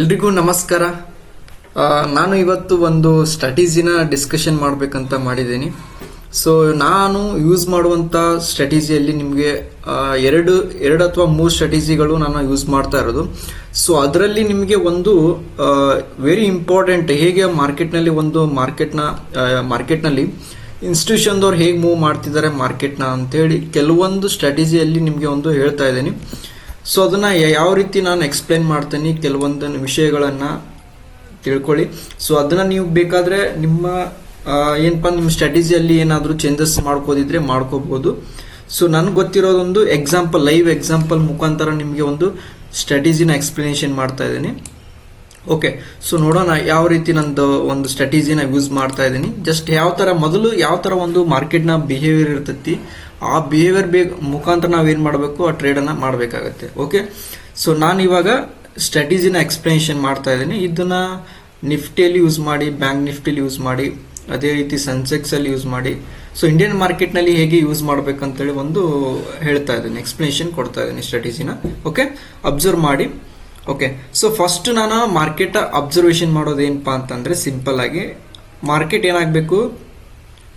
ಎಲ್ರಿಗೂ ನಮಸ್ಕಾರ. ನಾನು ಇವತ್ತು ಒಂದು ಸ್ಟ್ರಾಟಜಿನ ಡಿಸ್ಕಷನ್ ಮಾಡಬೇಕಂತ ಮಾಡಿದ್ದೀನಿ. ಸೊ ನಾನು ಯೂಸ್ ಮಾಡುವಂಥ ಸ್ಟ್ರಾಟಜಿಯಲ್ಲಿ ನಿಮಗೆ ಎರಡು ಅಥವಾ ಮೂರು ಸ್ಟ್ರಾಟಜಿಗಳು ನಾನು ಯೂಸ್ ಮಾಡ್ತಾ ಇರೋದು. ಸೊ ಅದರಲ್ಲಿ ನಿಮಗೆ ಒಂದು ವೆರಿ ಇಂಪಾರ್ಟೆಂಟ್, ಹೇಗೆ ಮಾರ್ಕೆಟ್ನಲ್ಲಿ ಇನ್ಸ್ಟಿಟ್ಯೂಷನ್ದವ್ರು ಹೇಗೆ ಮೂವ್ ಮಾಡ್ತಿದ್ದಾರೆ ಮಾರ್ಕೆಟ್ನ ಅಂತೇಳಿ ಕೆಲವೊಂದು ಸ್ಟ್ರಾಟಜಿಯಲ್ಲಿ ನಿಮಗೆ ಒಂದು ಹೇಳ್ತಾ ಇದ್ದೀನಿ. ಸೊ ಅದನ್ನು ಯಾವ ರೀತಿ ನಾನು ಎಕ್ಸ್ಪ್ಲೇನ್ ಮಾಡ್ತೀನಿ, ಕೆಲವೊಂದು ವಿಷಯಗಳನ್ನು ತಿಳ್ಕೊಳ್ಳಿ. ಸೊ ಅದನ್ನು ನೀವು ಬೇಕಾದರೆ ನಿಮ್ಮ ಸ್ಟ್ರಾಟಜಿಯಲ್ಲಿ ಏನಾದರೂ ಚೇಂಜಸ್ ಮಾಡ್ಕೋದಿದ್ರೆ ಮಾಡ್ಕೋಬೋದು. ಸೊ ನನಗೆ ಗೊತ್ತಿರೋದೊಂದು ಲೈವ್ ಎಕ್ಸಾಂಪಲ್ ಮುಖಾಂತರ ನಿಮಗೆ ಒಂದು ಸ್ಟ್ರಾಟಜಿನ ಎಕ್ಸ್ಪ್ಲನೇಷನ್ ಮಾಡ್ತಾ ಇದ್ದೀನಿ. ಓಕೆ, ಸೊ ನೋಡೋಣ ಯಾವ ರೀತಿ ನಂದು ಒಂದು ಸ್ಟ್ರಾಟಜಿನ ಯೂಸ್ ಮಾಡ್ತಾ ಇದ್ದೀನಿ. ಜಸ್ಟ್ ಮೊದಲು ಯಾವ ಥರ ಒಂದು ಮಾರ್ಕೆಟ್ನ ಬಿಹೇವಿಯರ್ ಇರ್ತೈತಿ, ಆ ಬಿಹೇವಿಯರ್ ಮುಖಾಂತರ ನಾವೇನು ಮಾಡಬೇಕು, ಆ ಟ್ರೇಡನ್ನು ಮಾಡಬೇಕಾಗತ್ತೆ. ಓಕೆ, ಸೊ ನಾನು ಇವಾಗ ಸ್ಟ್ರಾಟಜಿನ ಎಕ್ಸ್ಪ್ಲನೇಷನ್ ಮಾಡ್ತಾ ಇದ್ದೀನಿ. ಇದನ್ನು ನಿಫ್ಟಿಯಲ್ಲಿ ಯೂಸ್ ಮಾಡಿ, ಬ್ಯಾಂಕ್ ನಿಫ್ಟಿಲಿ ಯೂಸ್ ಮಾಡಿ, ಅದೇ ರೀತಿ ಸೆನ್ಸೆಕ್ಸಲ್ಲಿ ಯೂಸ್ ಮಾಡಿ, ಸೊ ಇಂಡಿಯನ್ ಮಾರ್ಕೆಟ್ನಲ್ಲಿ ಹೇಗೆ ಯೂಸ್ ಮಾಡಬೇಕಂತೇಳಿ ಒಂದು ಹೇಳ್ತಾ ಇದ್ದೀನಿ, ಎಕ್ಸ್ಪ್ಲನೇಷನ್ ಕೊಡ್ತಾ ಇದ್ದೀನಿ ಸ್ಟ್ರಾಟಜಿನ. ಓಕೆ, ಅಬ್ಸರ್ವ್ ಮಾಡಿ. ಓಕೆ, ಸೊ ಫಸ್ಟ್ ನಾನು ಮಾರ್ಕೆಟ್ ಅಬ್ಸರ್ವೇಷನ್ ಮಾಡೋದೇನಪ್ಪ ಅಂತಂದರೆ, ಸಿಂಪಲ್ ಆಗಿ ಮಾರ್ಕೆಟ್ ಏನಾಗಬೇಕು,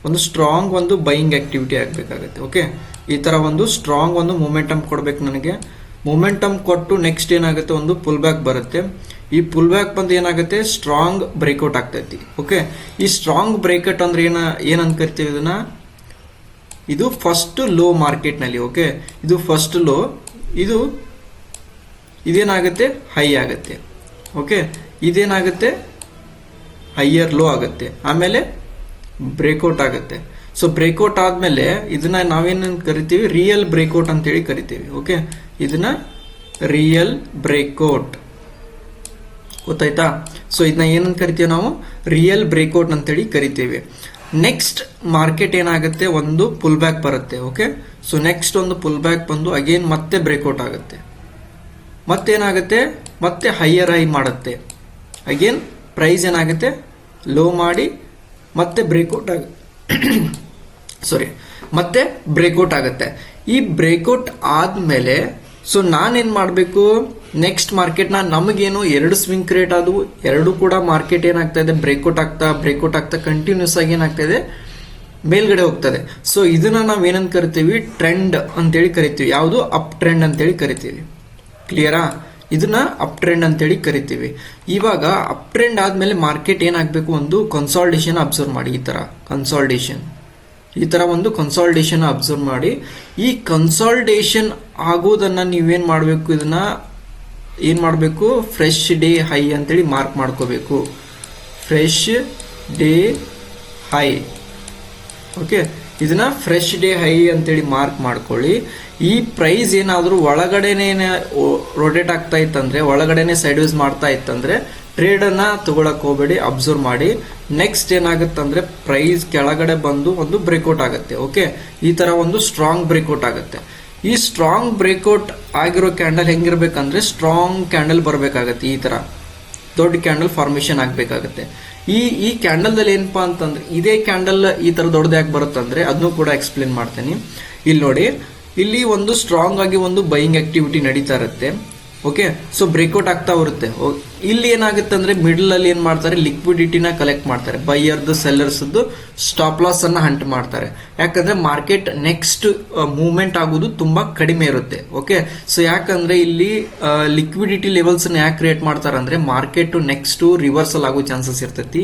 ಒಂದು ಸ್ಟ್ರಾಂಗ್ ಒಂದು ಬೈಯಿಂಗ್ ಆಕ್ಟಿವಿಟಿ ಆಗಬೇಕಾಗುತ್ತೆ. ಓಕೆ, ಈ ಥರ ಒಂದು ಸ್ಟ್ರಾಂಗ್ ಒಂದು ಮೊಮೆಂಟಮ್ ಕೊಡಬೇಕು. ನನಗೆ ಮೊಮೆಂಟಮ್ ಕೊಟ್ಟು ನೆಕ್ಸ್ಟ್ ಏನಾಗುತ್ತೆ, ಒಂದು ಪುಲ್ ಬ್ಯಾಕ್ ಬರುತ್ತೆ. ಈ ಪುಲ್ ಬ್ಯಾಕ್ ಬಂದು ಏನಾಗುತ್ತೆ, ಸ್ಟ್ರಾಂಗ್ ಬ್ರೇಕ್ಔಟ್ ಆಗ್ತೈತಿ. ಓಕೆ, ಈ ಸ್ಟ್ರಾಂಗ್ ಬ್ರೇಕ್ಔಟ್ ಅಂದ್ರೆ ಏನಂತ ಕರಿತೀವಿ ಇದನ್ನ, ಇದು ಫಸ್ಟ್ ಲೋ ಮಾರ್ಕೆಟ್ನಲ್ಲಿ. ಓಕೆ, ಇದು ಫಸ್ಟ್ ಲೋ, ಇದೇನಾಗುತ್ತೆ, ಹೈ ಆಗುತ್ತೆ. ಓಕೆ, ಇದೇನಾಗುತ್ತೆ, ಹೈಯರ್ ಲೋ ಆಗುತ್ತೆ, ಆಮೇಲೆ ಬ್ರೇಕ್ಔಟ್ ಆಗುತ್ತೆ. ಸೊ ಬ್ರೇಕ್ಔಟ್ ಆದಮೇಲೆ ಇದನ್ನ ನಾವೇನು ಕರಿತೀವಿ, ರಿಯಲ್ ಬ್ರೇಕ್ಔಟ್ ಅಂತೇಳಿ ಕರಿತೀವಿ. ಓಕೆ, ಇದನ್ನ ರಿಯಲ್ ಬ್ರೇಕ್ಔಟ್, ಗೊತ್ತಾಯ್ತಾ? ಸೊ ಇದನ್ನ ಏನಂತ ಕರಿತೀವಿ ನಾವು, ರಿಯಲ್ ಬ್ರೇಕ್ಔಟ್ ಅಂತೇಳಿ ಕರಿತೀವಿ. ನೆಕ್ಸ್ಟ್ ಮಾರ್ಕೆಟ್ ಏನಾಗುತ್ತೆ, ಒಂದು ಪುಲ್ ಬ್ಯಾಕ್ ಬರುತ್ತೆ. ಓಕೆ, ಸೊ ನೆಕ್ಸ್ಟ್ ಒಂದು ಪುಲ್ ಬ್ಯಾಕ್ ಬಂದು ಅಗೇನ್ ಮತ್ತೆ ಬ್ರೇಕ್ಔಟ್ ಆಗುತ್ತೆ, ಮತ್ತೇನಾಗುತ್ತೆ, ಮತ್ತೆ ಹೈಯರ್ ಹೈ ಮಾಡುತ್ತೆ, ಅಗೇನ್ ಪ್ರೈಸ್ ಏನಾಗುತ್ತೆ, ಲೋ ಮಾಡಿ ಮತ್ತೆ ಬ್ರೇಕ್ಔಟ್ ಮತ್ತೆ ಬ್ರೇಕ್ಔಟ್ ಆಗುತ್ತೆ. ಈ ಬ್ರೇಕ್ಔಟ್ ಆದಮೇಲೆ ಸೊ ನಾನೇನು ಮಾಡಬೇಕು, ನೆಕ್ಸ್ಟ್ ಮಾರ್ಕೆಟ್ನ ನಮಗೇನು ಎರಡು ಸ್ವಿಂಗ್ ಕ್ರಿಯೇಟ್ ಆದವು, ಎರಡು ಕೂಡ ಮಾರ್ಕೆಟ್ ಏನಾಗ್ತಾ ಇದೆ, ಬ್ರೇಕ್ಔಟ್ ಆಗ್ತಾ ಕಂಟಿನ್ಯೂಸ್ ಆಗಿ ಏನಾಗ್ತಾ ಇದೆ, ಮೇಲ್ಗಡೆ ಹೋಗ್ತದೆ. ಸೊ ಇದನ್ನ ನಾವೇನಂತ ಕರಿತೀವಿ, ಟ್ರೆಂಡ್ ಅಂತೇಳಿ ಕರಿತೀವಿ. ಯಾವುದು, ಅಪ್ ಟ್ರೆಂಡ್ ಅಂತೇಳಿ ಕರಿತೀವಿ. ಕ್ಲಿಯರಾ? ಇದನ್ನ ಅಪ್ ಟ್ರೆಂಡ್ ಅಂತೇಳಿ ಕರಿತೀವಿ. ಇವಾಗ ಅಪ್ ಟ್ರೆಂಡ್ ಆದ್ಮೇಲೆ ಮಾರ್ಕೆಟ್ ಏನಾಗಬೇಕು, ಒಂದು ಕನ್ಸಾಲ್ಟೇಷನ್ ಅಬ್ಸರ್ವ್ ಮಾಡಿ. ಈ ತರ ಒಂದು ಕನ್ಸಾಲ್ಟೇಷನ್ ಅಬ್ಸರ್ವ್ ಮಾಡಿ. ಈ ಕನ್ಸಾಲ್ಟೇಷನ್ ಆಗೋದನ್ನ ನೀವೇನ್ ಮಾಡಬೇಕು, ಇದನ್ನ ಏನ್ ಮಾಡಬೇಕು, ಫ್ರೆಶ್ ಡೇ ಹೈ ಅಂತೇಳಿ ಮಾರ್ಕ್ ಮಾಡ್ಕೋಬೇಕು. Fresh day high. ಓಕೆ, ಇದನ್ನ ಫ್ರೆಶ್ ಡೇ ಹೈ ಅಂತೇಳಿ ಮಾರ್ಕ್ ಮಾಡ್ಕೊಳ್ಳಿ. ಈ ಪ್ರೈಸ್ ಏನಾದರೂ ಒಳಗಡೆನೆ ರೊಟೇಟ್ ಆಗ್ತಾ ಇತ್ತಂದ್ರೆ, ಒಳಗಡೆನೆ ಸೈಡ್ ವೇಸ್ ಮಾಡ್ತಾ ಇತ್ತಂದ್ರೆ ಟ್ರೇಡನ್ನು ತಗೊಳಕ್ ಹೋಗಬೇಡಿ, ಅಬ್ಸರ್ವ್ ಮಾಡಿ. ನೆಕ್ಸ್ಟ್ ಏನಾಗುತ್ತಂದ್ರೆ ಪ್ರೈಸ್ ಕೆಳಗಡೆ ಬಂದು ಒಂದು ಬ್ರೇಕ್ಔಟ್ ಆಗುತ್ತೆ. ಓಕೆ, ಈ ತರ ಒಂದು ಸ್ಟ್ರಾಂಗ್ ಬ್ರೇಕ್ಔಟ್ ಆಗುತ್ತೆ. ಈ ಸ್ಟ್ರಾಂಗ್ ಬ್ರೇಕ್ಔಟ್ ಆಗಿರೋ ಕ್ಯಾಂಡಲ್ ಹೆಂಗಿರ್ಬೇಕಂದ್ರೆ, ಸ್ಟ್ರಾಂಗ್ ಕ್ಯಾಂಡಲ್ ಬರಬೇಕಾಗತ್ತೆ. ಈ ತರ ದೊಡ್ಡ ಕ್ಯಾಂಡಲ್ ಫಾರ್ಮೇಶನ್ ಆಗಬೇಕಾಗುತ್ತೆ. ಈ ಕ್ಯಾಂಡಲ್ದಲ್ಲಿ ಏನಪ್ಪಾ ಅಂತಂದ್ರೆ, ಇದೇ ಕ್ಯಾಂಡಲ್ ಈ ತರ ದೊಡ್ಡದಾಗಿ ಬರುತ್ತಂದ್ರೆ ಅದನ್ನು ಕೂಡ ಎಕ್ಸ್ಪ್ಲೇನ್ ಮಾಡ್ತೀನಿ. ಇಲ್ಲಿ ನೋಡಿ, ಇಲ್ಲಿ ಒಂದು ಸ್ಟ್ರಾಂಗ್ ಆಗಿ ಒಂದು ಬೈಯಿಂಗ್ ಆಕ್ಟಿವಿಟಿ ನಡೀತಾ ಇರುತ್ತೆ. ಓಕೆ, ಸೊ ಬ್ರೇಕ್ಔಟ್ ಆಗ್ತಾ ಬರುತ್ತೆ. ಇಲ್ಲಿ ಏನಾಗುತ್ತೆ ಅಂದ್ರೆ, ಮಿಡಲ್ ಅಲ್ಲಿ ಏನ್ ಮಾಡ್ತಾರೆ, ಲಿಕ್ವಿಡಿಟಿನ ಕಲೆಕ್ಟ್ ಮಾಡ್ತಾರೆ. ಬೈಯರ್ದು ಸೆಲ್ಲರ್ಸ್ದು ಸ್ಟಾಪ್ ಲಾಸ್ ಅನ್ನ ಹಂಟ್ ಮಾಡ್ತಾರೆ. ಯಾಕಂದ್ರೆ ಮಾರ್ಕೆಟ್ ನೆಕ್ಸ್ಟ್ ಮೂವ್ಮೆಂಟ್ ಆಗೋದು ತುಂಬಾ ಕಡಿಮೆ ಇರುತ್ತೆ. ಓಕೆ, ಸೊ ಯಾಕಂದ್ರೆ ಇಲ್ಲಿ ಲಿಕ್ವಿಡಿಟಿ ಲೆವೆಲ್ಸ್ ಯಾಕೆ ಕ್ರಿಯೇಟ್ ಮಾಡ್ತಾರೆ ಅಂದ್ರೆ, ಮಾರ್ಕೆಟ್ ನೆಕ್ಸ್ಟ್ ರಿವರ್ಸಲ್ ಆಗೋ ಚಾನ್ಸಸ್ ಇರ್ತೈತಿ.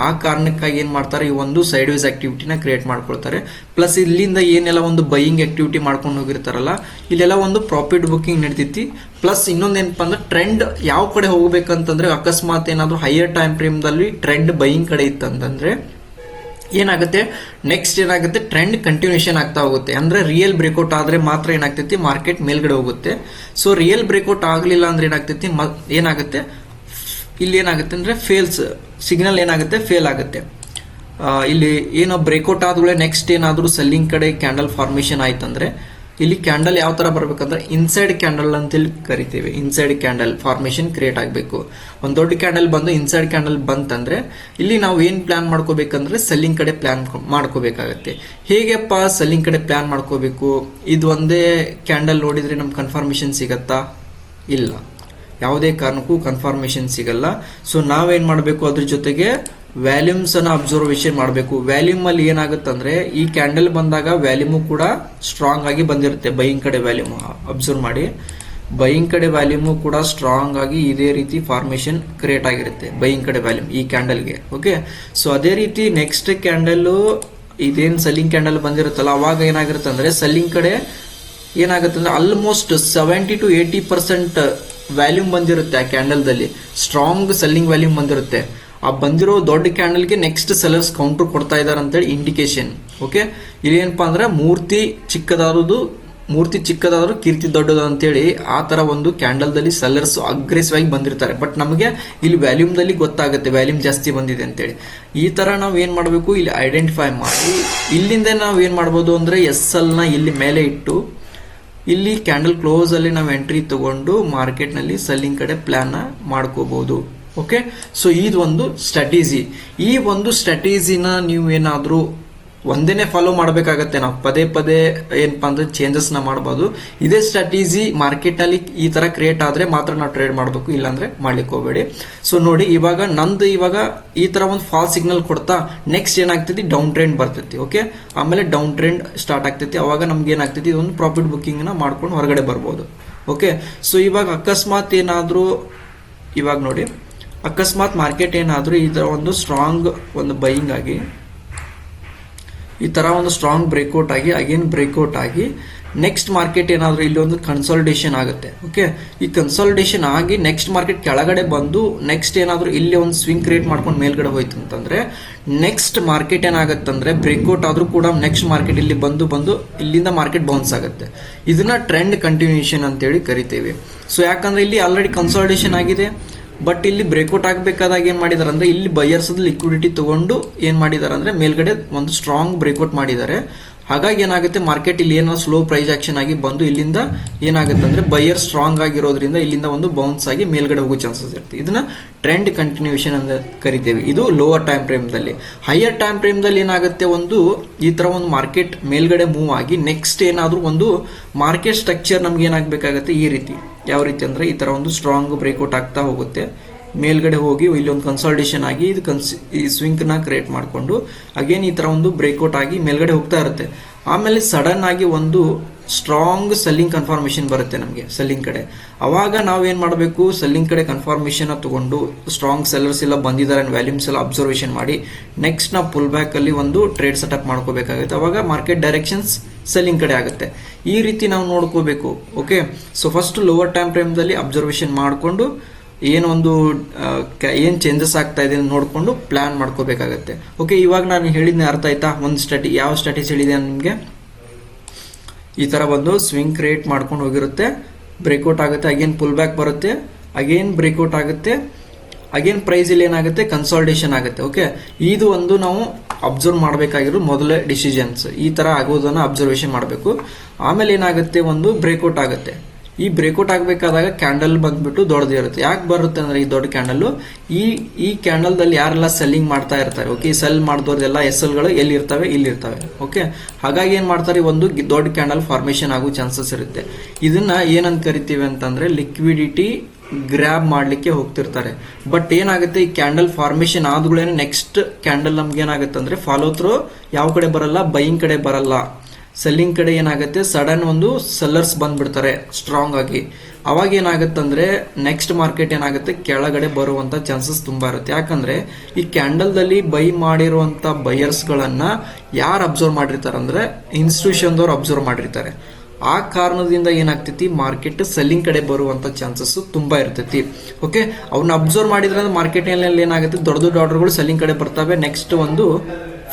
ಆ ಕಾರಣಕ್ಕಾಗಿ ಏನ್ ಮಾಡ್ತಾರೆ, ಈ ಒಂದು ಸೈಡ್ ವೇಸ್ ಆಕ್ಟಿವಿಟಿನ ಕ್ರಿಯೇಟ್ ಮಾಡ್ಕೊಳ್ತಾರೆ. ಪ್ಲಸ್ ಇಲ್ಲಿಂದ ಏನೆಲ್ಲ ಒಂದು ಬೈಯಿಂಗ್ ಆಕ್ಟಿವಿಟಿ ಮಾಡ್ಕೊಂಡು ಹೋಗಿರ್ತಾರಲ್ಲ, ಇಲ್ಲೆಲ್ಲ ಒಂದು ಪ್ರಾಫಿಟ್ ಬುಕ್ಕಿಂಗ್ ನಡೀತೈತಿ. ಪ್ಲಸ್ ಇನ್ನೊಂದೇನಪ್ಪ ಅಂದ್ರೆ, ಟ್ರೆಂಡ್ ಯಾವ ಕಡೆ ಹೋಗ್ಬೇಕಂತಂದ್ರೆ, ಅಕಸ್ಮಾತ್ ಏನಾದ್ರು ಹೈಯರ್ ಟೈಮ್ ಫ್ರೇಮ್ ದಲ್ಲಿ ಟ್ರೆಂಡ್ ಬೈಯಿಂಗ್ ಕಡೆ ಇತ್ತಂತಂದ್ರೆ ಏನಾಗುತ್ತೆ, ನೆಕ್ಸ್ಟ್ ಏನಾಗುತ್ತೆ, ಟ್ರೆಂಡ್ ಕಂಟಿನ್ಯೂಷನ್ ಆಗ್ತಾ ಹೋಗುತ್ತೆ. ಅಂದ್ರೆ ರಿಯಲ್ ಬ್ರೇಕ್ಔಟ್ ಆದ್ರೆ ಮಾತ್ರ ಏನಾಗ್ತೈತಿ, ಮಾರ್ಕೆಟ್ ಮೇಲ್ಗಡೆ ಹೋಗುತ್ತೆ. ಸೊ ರಿಯಲ್ ಬ್ರೇಕ್ಔಟ್ ಆಗಲಿಲ್ಲ ಅಂದ್ರೆ ಏನಾಗ್ತೈತಿ, ಏನಾಗುತ್ತೆ, ಇಲ್ಲಿ ಏನಾಗುತ್ತೆ ಅಂದ್ರೆ ಸಿಗ್ನಲ್ ಏನಾಗುತ್ತೆ, ಫೇಲ್ ಆಗುತ್ತೆ. ಇಲ್ಲಿ ಏನೋ ಬ್ರೇಕ್ಔಟ್ ಆದ್ಮೇಲೆ ನೆಕ್ಸ್ಟ್ ಏನಾದರೂ ಸೆಲ್ಲಿಂಗ್ ಕಡೆ ಕ್ಯಾಂಡಲ್ ಫಾರ್ಮೇಶನ್ ಆಯ್ತಂದ್ರೆ, ಇಲ್ಲಿ ಕ್ಯಾಂಡಲ್ ಯಾವ ತರ ಬರ್ಬೇಕಂದ್ರೆ, ಇನ್ಸೈಡ್ ಕ್ಯಾಂಡಲ್ ಅಂತೇಳಿ ಕರಿತೀವಿ. ಇನ್ಸೈಡ್ ಕ್ಯಾಂಡಲ್ ಫಾರ್ಮೇಶನ್ ಕ್ರಿಯೇಟ್ ಆಗಬೇಕು. ಒಂದು ದೊಡ್ಡ ಕ್ಯಾಂಡಲ್ ಬಂದು ಇನ್ಸೈಡ್ ಕ್ಯಾಂಡಲ್ ಬಂತಂದ್ರೆ, ಇಲ್ಲಿ ನಾವು ಏನ್ ಪ್ಲಾನ್ ಮಾಡ್ಕೋಬೇಕಂದ್ರೆ, ಸೆಲ್ಲಿಂಗ್ ಕಡೆ ಪ್ಲಾನ್ ಮಾಡ್ಕೋಬೇಕಾಗತ್ತೆ. ಹೇಗೆಪ್ಪ ಸೆಲ್ಲಿಂಗ್ ಕಡೆ ಪ್ಲಾನ್ ಮಾಡ್ಕೋಬೇಕು? ಇದು ಒಂದೇ ಕ್ಯಾಂಡಲ್ ನೋಡಿದ್ರೆ ನಮ್ಗೆ ಕನ್ಫರ್ಮೇಶನ್ ಸಿಗತ್ತಾ? ಇಲ್ಲ. ಯಾವುದೇ ಕಾರಣಕ್ಕೂ ಕನ್ಫರ್ಮೇಶನ್ ಸಿಗಲ್ಲ. ಸೊ ನಾವೇನ್ ಮಾಡಬೇಕು, ಅದ್ರ ಜೊತೆಗೆ ವ್ಯಾಲ್ಯೂಮ್ಸ್ ಅನ್ನ ಅಬ್ಸರ್ವೇಷನ್ ಮಾಡಬೇಕು. ವ್ಯಾಲ್ಯೂಮ್ ಅಲ್ಲಿ ಏನಾಗುತ್ತಂದ್ರೆ ಈ ಕ್ಯಾಂಡಲ್ ಬಂದಾಗ ವ್ಯಾಲ್ಯೂಮು ಕೂಡ ಸ್ಟ್ರಾಂಗ್ ಆಗಿ ಬಂದಿರುತ್ತೆ. ಬೈಯಿಂಗ್ ಕಡೆ ವ್ಯಾಲ್ಯೂಮ್ ಅಬ್ಸರ್ವ್ ಮಾಡಿ, ಬೈಯಿಂಗ್ ಕಡೆ ವ್ಯಾಲ್ಯೂಮು ಕೂಡ ಸ್ಟ್ರಾಂಗ್ ಆಗಿ ಇದೇ ರೀತಿ ಫಾರ್ಮೇಶನ್ ಕ್ರಿಯೇಟ್ ಆಗಿರುತ್ತೆ ಬೈಯಿಂಗ್ ಕಡೆ ವ್ಯಾಲ್ಯೂಮ್ ಈ ಕ್ಯಾಂಡಲ್ಗೆ. ಓಕೆ, ಸೊ ಅದೇ ರೀತಿ ನೆಕ್ಸ್ಟ್ ಕ್ಯಾಂಡಲ್ ಇದೇನು ಸೆಲ್ಲಿಂಗ್ ಕ್ಯಾಂಡಲ್ ಬಂದಿರುತ್ತಲ್ಲ, ಅವಾಗ ಏನಾಗಿರುತ್ತೆ ಅಂದ್ರೆ ಸೆಲ್ಲಿಂಗ್ ಕಡೆ ಏನಾಗುತ್ತೆ ಅಂದ್ರೆ ಆಲ್ಮೋಸ್ಟ್ 70 to 80% ವ್ಯಾಲ್ಯೂಮ್ ಬಂದಿರುತ್ತೆ ಆ ಕ್ಯಾಂಡಲ್ದಲ್ಲಿ. ಸ್ಟ್ರಾಂಗ್ ಸೆಲ್ಲಿಂಗ್ ವ್ಯಾಲ್ಯೂಮ್ ಬಂದಿರುತ್ತೆ. ಆ ಬಂದಿರೋ ದೊಡ್ಡ ಕ್ಯಾಂಡಲ್ಗೆ ನೆಕ್ಸ್ಟ್ ಸೆಲ್ಲರ್ಸ್ ಕೌಂಟರ್ ಕೊಡ್ತಾ ಇದಾರೆ ಅಂತೇಳಿ ಇಂಡಿಕೇಶನ್. ಓಕೆ, ಇಲ್ಲಿ ಏನಪ್ಪಾ ಅಂದ್ರೆ ಮೂರ್ತಿ ಚಿಕ್ಕದಾದ್ರು ಕೀರ್ತಿ ದೊಡ್ಡದು ಅಂತೇಳಿ ಆ ತರ ಒಂದು ಕ್ಯಾಂಡಲ್ದಲ್ಲಿ ಸೆಲ್ಲರ್ಸ್ ಅಗ್ರೆಸಿವ್ ಆಗಿ ಬಂದಿರ್ತಾರೆ. ಬಟ್ ನಮಗೆ ಇಲ್ಲಿ ವ್ಯಾಲ್ಯೂಮ್ದಲ್ಲಿ ಗೊತ್ತಾಗುತ್ತೆ ವ್ಯಾಲ್ಯೂಮ್ ಜಾಸ್ತಿ ಬಂದಿದೆ ಅಂತೇಳಿ. ಈ ತರ ನಾವು ಏನ್ ಮಾಡಬೇಕು, ಇಲ್ಲಿ ಐಡೆಂಟಿಫೈ ಮಾಡಿ ಇಲ್ಲಿಂದ ನಾವು ಏನ್ ಮಾಡ್ಬೋದು ಅಂದ್ರೆ SL ನ ಇಲ್ಲಿ ಮೇಲೆ ಇಟ್ಟು ಇಲ್ಲಿ ಕ್ಯಾಂಡಲ್ ಕ್ಲೋಸ್ ಅಲ್ಲಿ ನಾವು ಎಂಟ್ರಿ ತಗೊಂಡು ಮಾರ್ಕೆಟ್ ನಲ್ಲಿ ಸೆಲ್ಲಿಂಗ್ ಕಡೆ ಪ್ಲಾನ್ ಮಾಡ್ಕೋಬಹುದು. ಓಕೆ, ಸೊ ಇದು ಒಂದು ಸ್ಟ್ರಾಟಜಿ. ಈ ಒಂದು ಸ್ಟ್ರಾಟಜಿನ ನೀವು ಏನಾದ್ರೂ ಒಂದೇನೆ ಫಾಲೋ ಮಾಡಬೇಕಾಗತ್ತೆ. ನಾವು ಪದೇ ಪದೇ ಏನಪ್ಪಾ ಅಂದ್ರೆ ಚೇಂಜಸ್ ನ ಮಾಡಬಹುದು. ಇದೇ ಸ್ಟ್ರಾಟಜಿ ಮಾರ್ಕೆಟ್ ನಲ್ಲಿ ಈ ತರ ಕ್ರಿಯೇಟ್ ಆದ್ರೆ ಮಾತ್ರ ನಾವು ಟ್ರೇಡ್ ಮಾಡಬೇಕು, ಇಲ್ಲಾಂದ್ರೆ ಮಾಡ್ಲಿಕ್ಕೆ ಹೋಗಬೇಡಿ. ಸೊ ನೋಡಿ, ಇವಾಗ ಈ ತರ ಒಂದು ಫಾಲ್ ಸಿಗ್ನಲ್ ಕೊಡ್ತಾ ನೆಕ್ಸ್ಟ್ ಏನಾಗ್ತೈತಿ, ಡೌನ್ ಟ್ರೆಂಡ್ ಬರ್ತೈತಿ. ಓಕೆ, ಆಮೇಲೆ ಡೌನ್ ಟ್ರೆಂಡ್ ಸ್ಟಾರ್ಟ್ ಆಗ್ತೈತಿ. ಅವಾಗ ನಮ್ಗೆ ಏನಾಗ್ತೈತಿ, ಇದೊಂದು ಪ್ರಾಫಿಟ್ ಬುಕ್ಕಿಂಗ್ ನ ಮಾಡ್ಕೊಂಡು ಹೊರಗಡೆ ಬರ್ಬೋದು. ಓಕೆ, ಸೊ ಇವಾಗ ಅಕಸ್ಮಾತ್ ಮಾರ್ಕೆಟ್ ಏನಾದ್ರೂ ಈ ತರ ಒಂದು ಸ್ಟ್ರಾಂಗ್ ಒಂದು ಬೈಯಿಂಗ್ ಆಗಿ ಈ ತರ ಒಂದು ಸ್ಟ್ರಾಂಗ್ ಬ್ರೇಕ್ಔಟ್ ಆಗಿ ಅಗೇನ್ ಬ್ರೇಕ್ಔಟ್ ಆಗಿ ನೆಕ್ಸ್ಟ್ ಮಾರ್ಕೆಟ್ ಏನಾದ್ರೂ ಇಲ್ಲಿ ಒಂದು ಕನ್ಸಾಲಿಡೇಷನ್ ಆಗುತ್ತೆ. ಓಕೆ, ಈ ಕನ್ಸಾಲಿಡೇಷನ್ ಆಗಿ ನೆಕ್ಸ್ಟ್ ಮಾರ್ಕೆಟ್ ಕೆಳಗಡೆ ಬಂದು ನೆಕ್ಸ್ಟ್ ಏನಾದ್ರೂ ಇಲ್ಲಿ ಒಂದು ಸ್ವಿಂಗ್ ಕ್ರಿಯೇಟ್ ಮಾಡ್ಕೊಂಡು ಮೇಲ್ಗಡೆ ಹೋಯ್ತು ಅಂತಂದ್ರೆ ನೆಕ್ಸ್ಟ್ ಮಾರ್ಕೆಟ್ ಏನಾಗುತ್ತಂದ್ರೆ ಬ್ರೇಕ್ಔಟ್ ಆದ್ರೂ ಕೂಡ ನೆಕ್ಸ್ಟ್ ಮಾರ್ಕೆಟ್ ಇಲ್ಲಿ ಬಂದು ಇಲ್ಲಿಂದ ಮಾರ್ಕೆಟ್ ಬೌನ್ಸ್ ಆಗುತ್ತೆ. ಇದನ್ನ ಟ್ರೆಂಡ್ ಕಂಟಿನ್ಯೂಷನ್ ಅಂತೇಳಿ ಕರಿತೇವೆ. ಸೊ ಯಾಕಂದ್ರೆ ಇಲ್ಲಿ ಆಲ್ರೆಡಿ ಕನ್ಸಾಲಿಡೇಷನ್ ಆಗಿದೆ, ಬಟ್ ಇಲ್ಲಿ ಬ್ರೇಕ್ಔಟ್ ಆಗಬೇಕಾದಾಗ ಏನ್ ಮಾಡಿದಾರೆ ಅಂದ್ರೆ ಇಲ್ಲಿ ಬೈಯರ್ಸ್ ಲಿಕ್ವಿಡಿಟಿ ತಗೊಂಡು ಏನ್ ಮಾಡಿದಾರೆ ಅಂದ್ರೆ ಮೇಲ್ಗಡೆ ಒಂದು ಸ್ಟ್ರಾಂಗ್ ಬ್ರೇಕ್ಔಟ್ ಮಾಡಿದ್ದಾರೆ. ಹಾಗಾಗಿ ಏನಾಗುತ್ತೆ, ಮಾರ್ಕೆಟ್ ಇಲ್ಲಿ ಏನೋ ಸ್ಲೋ ಪ್ರೈಸ್ ಆಕ್ಷನ್ ಆಗಿ ಬಂದು ಇಲ್ಲಿಂದ ಏನಾಗುತ್ತೆ ಅಂದ್ರೆ ಬೈಯರ್ ಸ್ಟ್ರಾಂಗ್ ಆಗಿರೋದ್ರಿಂದ ಇಲ್ಲಿಂದ ಒಂದು ಬೌನ್ಸ್ ಆಗಿ ಮೇಲ್ಗಡೆ ಹೋಗೋ ಚಾನ್ಸಸ್ ಇರುತ್ತೆ. ಇದನ್ನ ಟ್ರೆಂಡ್ ಕಂಟಿನ್ಯೂಷನ್ ಅಂತ ಕರಿತೇವೆ. ಇದು ಲೋವರ್ ಟೈಮ್ ಫ್ರೇಮ್ ದಲ್ಲಿ. ಹೈಯರ್ ಟೈಮ್ ಫ್ರೇಮ್ ದಲ್ಲಿ ಏನಾಗುತ್ತೆ, ಒಂದು ಈ ತರ ಒಂದು ಮಾರ್ಕೆಟ್ ಮೇಲ್ಗಡೆ ಮೂವ್ ಆಗಿ ನೆಕ್ಸ್ಟ್ ಏನಾದ್ರೂ ಒಂದು ಮಾರ್ಕೆಟ್ ಸ್ಟ್ರಕ್ಚರ್ ನಮ್ಗೆ ಏನಾಗಬೇಕಾಗತ್ತೆ, ಈ ರೀತಿ. ಯಾವ ರೀತಿ ಅಂದ್ರೆ ಈ ತರ ಒಂದು ಸ್ಟ್ರಾಂಗ್ ಬ್ರೇಕ್ಔಟ್ ಆಗ್ತಾ ಹೋಗುತ್ತೆ, ಮೇಲ್ಗಡೆ ಹೋಗಿ ಇಲ್ಲಿ ಒಂದು ಕನ್ಸಾಲಿಡೇಷನ್ ಆಗಿ ಈ ಸ್ವಿಂಗ್ ನ ಕ್ರಿಯೇಟ್ ಮಾಡಿಕೊಂಡು ಅಗೇನ್ ಈ ತರ ಒಂದು ಬ್ರೇಕ್ಔಟ್ ಆಗಿ ಮೇಲ್ಗಡೆ ಹೋಗ್ತಾ ಇರುತ್ತೆ. ಆಮೇಲೆ ಸಡನ್ ಆಗಿ ಒಂದು ಸ್ಟ್ರಾಂಗ್ ಸೆಲ್ಲಿಂಗ್ ಕನ್ಫರ್ಮೇಶನ್ ಬರುತ್ತೆ ನಮಗೆ ಸೆಲ್ಲಿಂಗ್ ಕಡೆ. ಅವಾಗ ನಾವೇನ್ ಮಾಡಬೇಕು, ಸೆಲ್ಲಿಂಗ್ ಕಡೆ ಕನ್ಫರ್ಮೇಶನ್ ತಗೊಂಡು ಸ್ಟ್ರಾಂಗ್ ಸೆಲ್ಲರ್ಸ್ ಎಲ್ಲ ಬಂದಿದ್ದಾರೆ ವ್ಯಾಲ್ಯೂಮ್ಸ್ ಎಲ್ಲ ಅಬ್ಸರ್ವೇಷನ್ ಮಾಡಿ ನೆಕ್ಸ್ಟ್ ನಾವು ಪುಲ್ ಬ್ಯಾಕ್ ಅಲ್ಲಿ ಒಂದು ಟ್ರೇಡ್ ಸೆಟಪ್ ಮಾಡ್ಕೋಬೇಕಾಗುತ್ತೆ. ಅವಾಗ ಮಾರ್ಕೆಟ್ ಡೈರೆಕ್ಷನ್ಸ್ ಸೆಲ್ಲಿಂಗ್ ಕಡೆ ಆಗುತ್ತೆ. ಈ ರೀತಿ ನಾವು ನೋಡ್ಕೋಬೇಕು. Okay, so first lower time frame ದಲ್ಲಿ ಅಬ್ಸರ್ವೇಷನ್ ಮಾಡಿಕೊಂಡು ಏನೊಂದು ಏನ್ ಚೇಂಜಸ್ ಆಗ್ತಾ ಇದೆ ನೋಡ್ಕೊಂಡು ಪ್ಲಾನ್ ಮಾಡ್ಕೋಬೇಕಾಗತ್ತೆ. ಓಕೆ, ಇವಾಗ ನಾನು ಹೇಳಿದ್ನೆ ಅರ್ಥ ಆಯ್ತಾ? ಒಂದು ಯಾವ ಸ್ಟ್ರಾಟಜಿ ಹೇಳಿದೆ ನಿಮ್ಗೆ, ಈ ತರ ಬಂದು ಸ್ವಿಂಗ್ ಕ್ರಿಯೇಟ್ ಮಾಡ್ಕೊಂಡು ಹೋಗಿರುತ್ತೆ, ಬ್ರೇಕ್ಔಟ್ ಆಗುತ್ತೆ, ಅಗೇನ್ ಪುಲ್ ಬ್ಯಾಕ್ ಬರುತ್ತೆ, ಅಗೇನ್ ಬ್ರೇಕ್ಔಟ್ ಆಗುತ್ತೆ, ಅಗೇನ್ ಪ್ರೈಸ್ ಇಲ್ಲಿ ಏನಾಗುತ್ತೆ, ಕನ್ಸಾಲಿಡೇಷನ್ ಆಗುತ್ತೆ. ಓಕೆ, ಇದು ಒಂದು ನಾವು ಅಬ್ಸರ್ವ್ ಮಾಡಬೇಕಾಗಿರೋ ಮೊದಲೇ ಡಿಸಿಷನ್ಸ್. ಈ ತರ ಆಗೋದನ್ನ ಅಬ್ಸರ್ವೇಷನ್ ಮಾಡಬೇಕು. ಆಮೇಲೆ ಏನಾಗುತ್ತೆ, ಒಂದು ಬ್ರೇಕ್ಔಟ್ ಆಗುತ್ತೆ. ಈ ಬ್ರೇಕ್ಔಟ್ ಆಗಬೇಕಾದಾಗ ಕ್ಯಾಂಡಲ್ ಬಂದ್ಬಿಟ್ಟು ದೊಡ್ಡದಿರುತ್ತೆ. ಯಾಕೆ ಬರುತ್ತೆ ಅಂದ್ರೆ ಈ ದೊಡ್ಡ ಕ್ಯಾಂಡಲ್ ಈ ಕ್ಯಾಂಡಲ್ ದಲ್ಲಿ ಯಾರೆಲ್ಲ ಸೆಲ್ಲಿಂಗ್ ಮಾಡ್ತಾ ಇರ್ತಾರೆ, ಓಕೆ, ಸೆಲ್ ಮಾಡಿದವ್ರದೆಲ್ಲ SL ಗಳು ಎಲ್ಲಿ ಇರ್ತವೆ, ಇಲ್ಲಿ ಇರ್ತವೆ. ಓಕೆ, ಹಾಗಾಗಿ ಏನ್ ಮಾಡ್ತಾರೆ, ಒಂದು ದೊಡ್ಡ ಕ್ಯಾಂಡಲ್ ಫಾರ್ಮೇಶನ್ ಆಗೋ ಚಾನ್ಸಸ್ ಇರುತ್ತೆ. ಇದನ್ನ ಏನಂತ ಕರಿತೀವಿ ಅಂತಂದ್ರೆ ಲಿಕ್ವಿಡಿಟಿ ಗ್ರ್ಯಾಬ್ ಮಾಡ್ಲಿಕ್ಕೆ ಹೋಗ್ತಿರ್ತಾರೆ. ಬಟ್ ಏನಾಗುತ್ತೆ, ಈ ಕ್ಯಾಂಡಲ್ ಫಾರ್ಮೇಶನ್ ಆದ್ಗಳೇನೆ ನೆಕ್ಸ್ಟ್ ಕ್ಯಾಂಡಲ್ ನಮ್ಗೆ ಏನಾಗುತ್ತೆ ಅಂದ್ರೆ ಫಾಲೋ ಥ್ರೂ ಯಾವ ಕಡೆ ಬರಲ್ಲ, ಬೈಯಿಂಗ್ ಕಡೆ ಬರಲ್ಲ, ಸೆಲ್ಲಿಂಗ್ ಕಡೆ ಏನಾಗುತ್ತೆ, ಸಡನ್ ಒಂದು ಸೆಲ್ಲರ್ಸ್ ಬಂದ್ಬಿಡ್ತಾರೆ ಸ್ಟ್ರಾಂಗ್ ಆಗಿ. ಅವಾಗ ಏನಾಗುತ್ತಂದ್ರೆ ನೆಕ್ಸ್ಟ್ ಮಾರ್ಕೆಟ್ ಏನಾಗುತ್ತೆ, ಕೆಳಗಡೆ ಬರುವಂತ ಚಾನ್ಸಸ್ ತುಂಬಾ ಇರುತ್ತೆ. ಯಾಕಂದ್ರೆ ಈ ಕ್ಯಾಂಡಲ್ ದಲ್ಲಿ ಬೈ ಮಾಡಿರುವಂತ ಬೈಯರ್ಸ್ ಗಳನ್ನ ಯಾರು ಅಬ್ಸರ್ವ್ ಮಾಡಿರ್ತಾರೆ ಅಂದ್ರೆ ಇನ್ಸ್ಟಿಟ್ಯೂಷನ್ ದವ್ರು ಅಬ್ಸರ್ವ್ ಮಾಡಿರ್ತಾರೆ. ಆ ಕಾರಣದಿಂದ ಏನಾಗ್ತೈತಿ, ಮಾರ್ಕೆಟ್ ಸೆಲ್ಲಿಂಗ್ ಕಡೆ ಬರುವಂತ ಚಾನ್ಸಸ್ ತುಂಬಾ ಇರ್ತೈತಿ. ಓಕೆ, ಅವ್ನ ಅಬ್ಸರ್ವ್ ಮಾಡಿದ್ರೆ ಮಾರ್ಕೆಟ್ ಏನಾಗುತ್ತೆ, ದೊಡ್ಡ ದೊಡ್ಡ ಆರ್ಡರ್ಗಳು ಸೆಲ್ಲಿಂಗ್ ಕಡೆ ಬರ್ತವೆ, ನೆಕ್ಸ್ಟ್ ಒಂದು